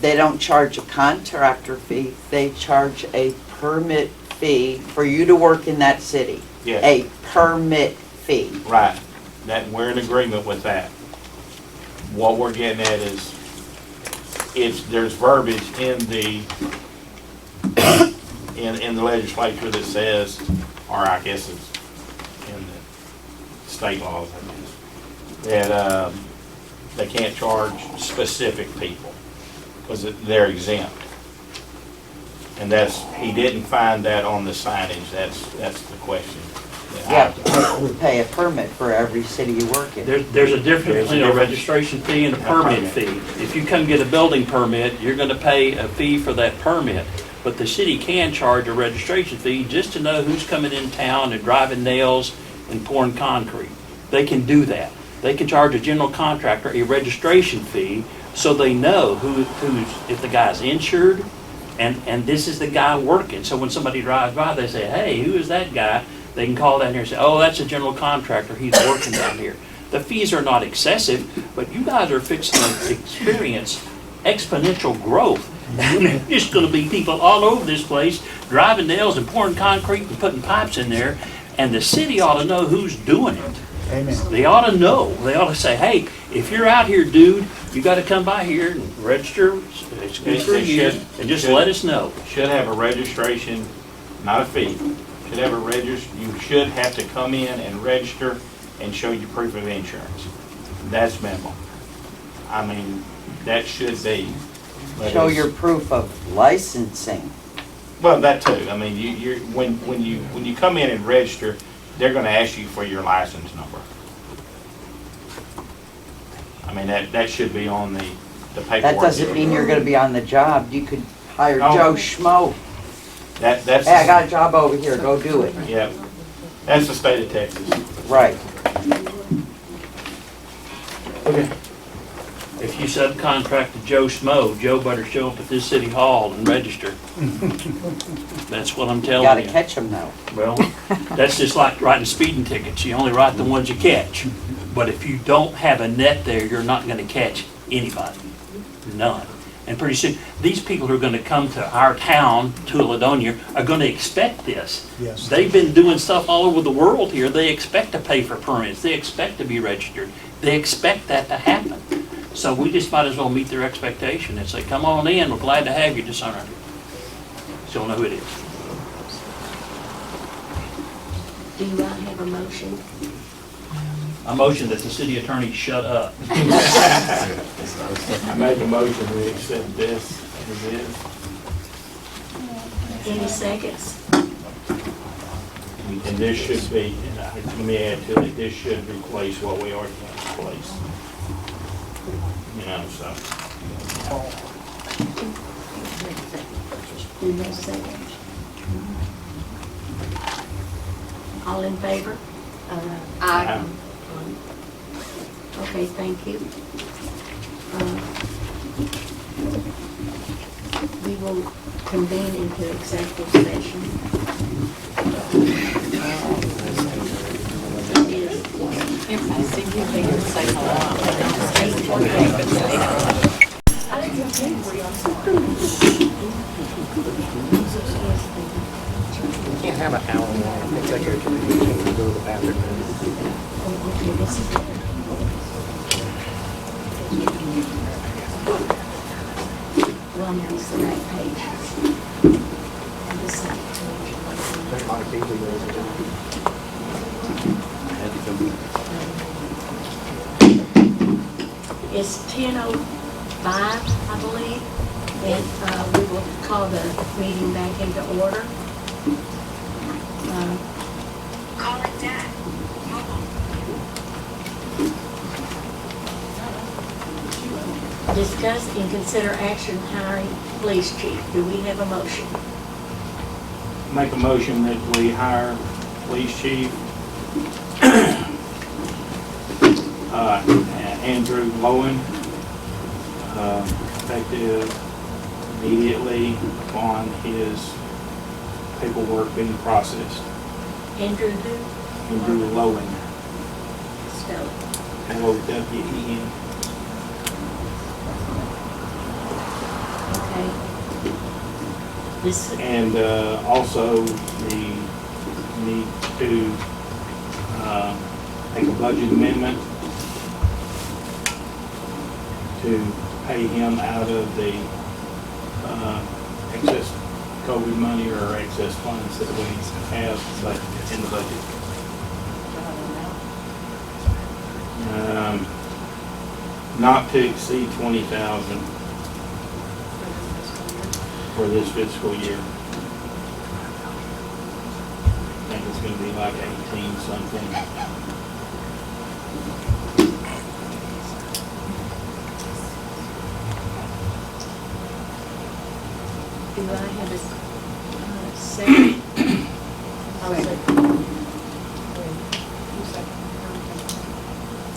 they don't charge a contractor fee, they charge a permit fee for you to work in that city. Yes. A permit fee. Right, that, we're in agreement with that. What we're getting at is, there's verbiage in the, in the legislature that says, or I guess it's in the state laws, I guess, that, they can't charge specific people, because they're exempt. And that's, he didn't find that on the signage, that's the question. Yeah, we pay a permit for every city you work in. There's a difference between a registration fee and a permit fee. If you come get a building permit, you're gonna pay a fee for that permit. But the city can charge a registration fee just to know who's coming in town and driving nails and pouring concrete. They can do that. They can charge a general contractor a registration fee so they know who's, if the guy's insured and this is the guy working. So when somebody drives by, they say, hey, who is that guy? They can call down here and say, oh, that's a general contractor, he's working down here. The fees are not excessive, but you guys are fixing to experience exponential growth. There's gonna be people all over this place driving nails and pouring concrete and putting pipes in there, and the city ought to know who's doing it. Amen. They ought to know. They ought to say, hey, if you're out here, dude, you gotta come by here and register, it's good for you, and just let us know. Should have a registration, not a fee. Should have a you should have to come in and register and show your proof of insurance. That's minimal. I mean, that should be. Show your proof of licensing. Well, that too. I mean, when you come in and register, they're gonna ask you for your license number. I mean, that should be on the paperwork. That doesn't mean you're gonna be on the job. You could hire Oh. Joe Schmo. That's. Hey, I got a job over here, go do it. Yeah, that's the state of Texas. Right. Okay. If you subcontract to Joe Schmo, Joe better show up at this city hall and register. That's what I'm telling you. Gotta catch them though. Well, that's just like writing speeding tickets. You only write the ones you catch. But if you don't have a net there, you're not gonna catch anybody. None. And pretty soon, these people who are gonna come to our town, to Ladonia, are gonna expect this. Yes. They've been doing stuff all over the world here. They expect to pay for permits. They expect to be registered. They expect that to happen. So we just might as well meet their expectation and say, come on in, we're glad to have you, just so you'll know who it is. Do I have a motion? A motion that the city attorney shut up. I make a motion we accept this as is. Any seconds? And this should be, and let me add to it, this should replace what we already have in place. You know, so. Do no second. All in favor? Aye. Okay, thank you. We will convene into executive session. If I see you, they can say hello. I don't say anything, but say hello. I didn't get paid for you, I'm sorry. You can't have an hour-long executive meeting to go to the bathroom. Okay, this is it. Well, I'm on the right page. And this is- There's a lot of people there. It's 10:05, I believe, and we will call the meeting back into order. Calling Dad. Discuss and consider action hiring police chief. Do we have a motion? Make a motion that we hire police chief Andrew Lowen, effective immediately upon his paperwork being processed. Andrew who? Andrew Lowen, Spell it. Lowen. Okay. This, And also, we need to make a budget amendment to pay him out of the excess COVID money or excess funds that we have in the budget. Not to exceed 20,000 for this fiscal year. I think it's going to be like 18 something. do I have a second? I'll second.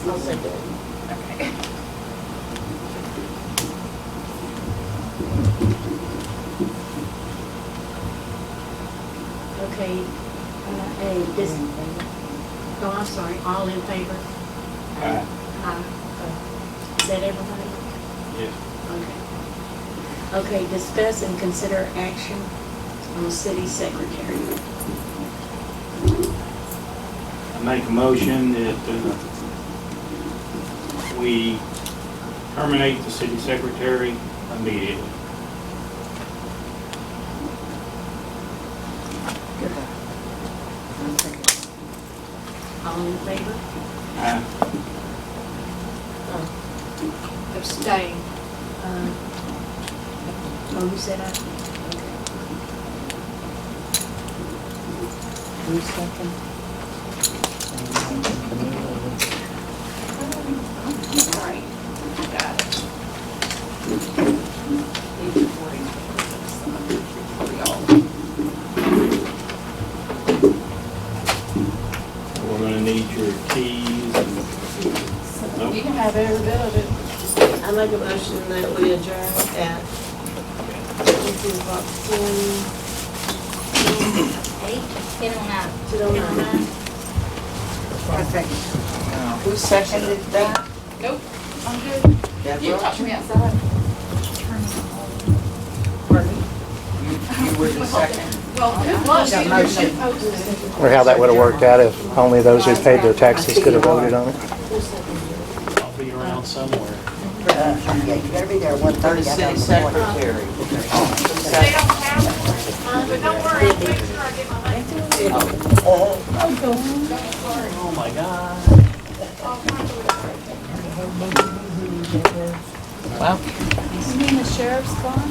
I'll second. Okay. Okay, oh, I'm sorry, all in favor? Aye. Aye. Is that everybody? Yes. Okay. Okay, discuss and consider action on the city secretary. I make a motion that we terminate the city secretary immediately. All in favor? Aye. Abstain. Oh, you said aye? Okay. Who second? Right. Got it. We're gonna need your keys. Nope. You can have every bit of it. I make a motion that we adjourn at, this is about 10:09. Perfect. Who seconded that? Nope, I'm good. You Deborah? talked to me outside. You were the second. Well, who was Got it? motion. Or how that would have worked out if only those who paid their taxes could have voted on it. I'll be around somewhere. Yeah, you better be there 1:30. City secretary. They don't have it, but don't worry, I'll make sure I get my money. Oh my God. Well. You mean the sheriff's gone?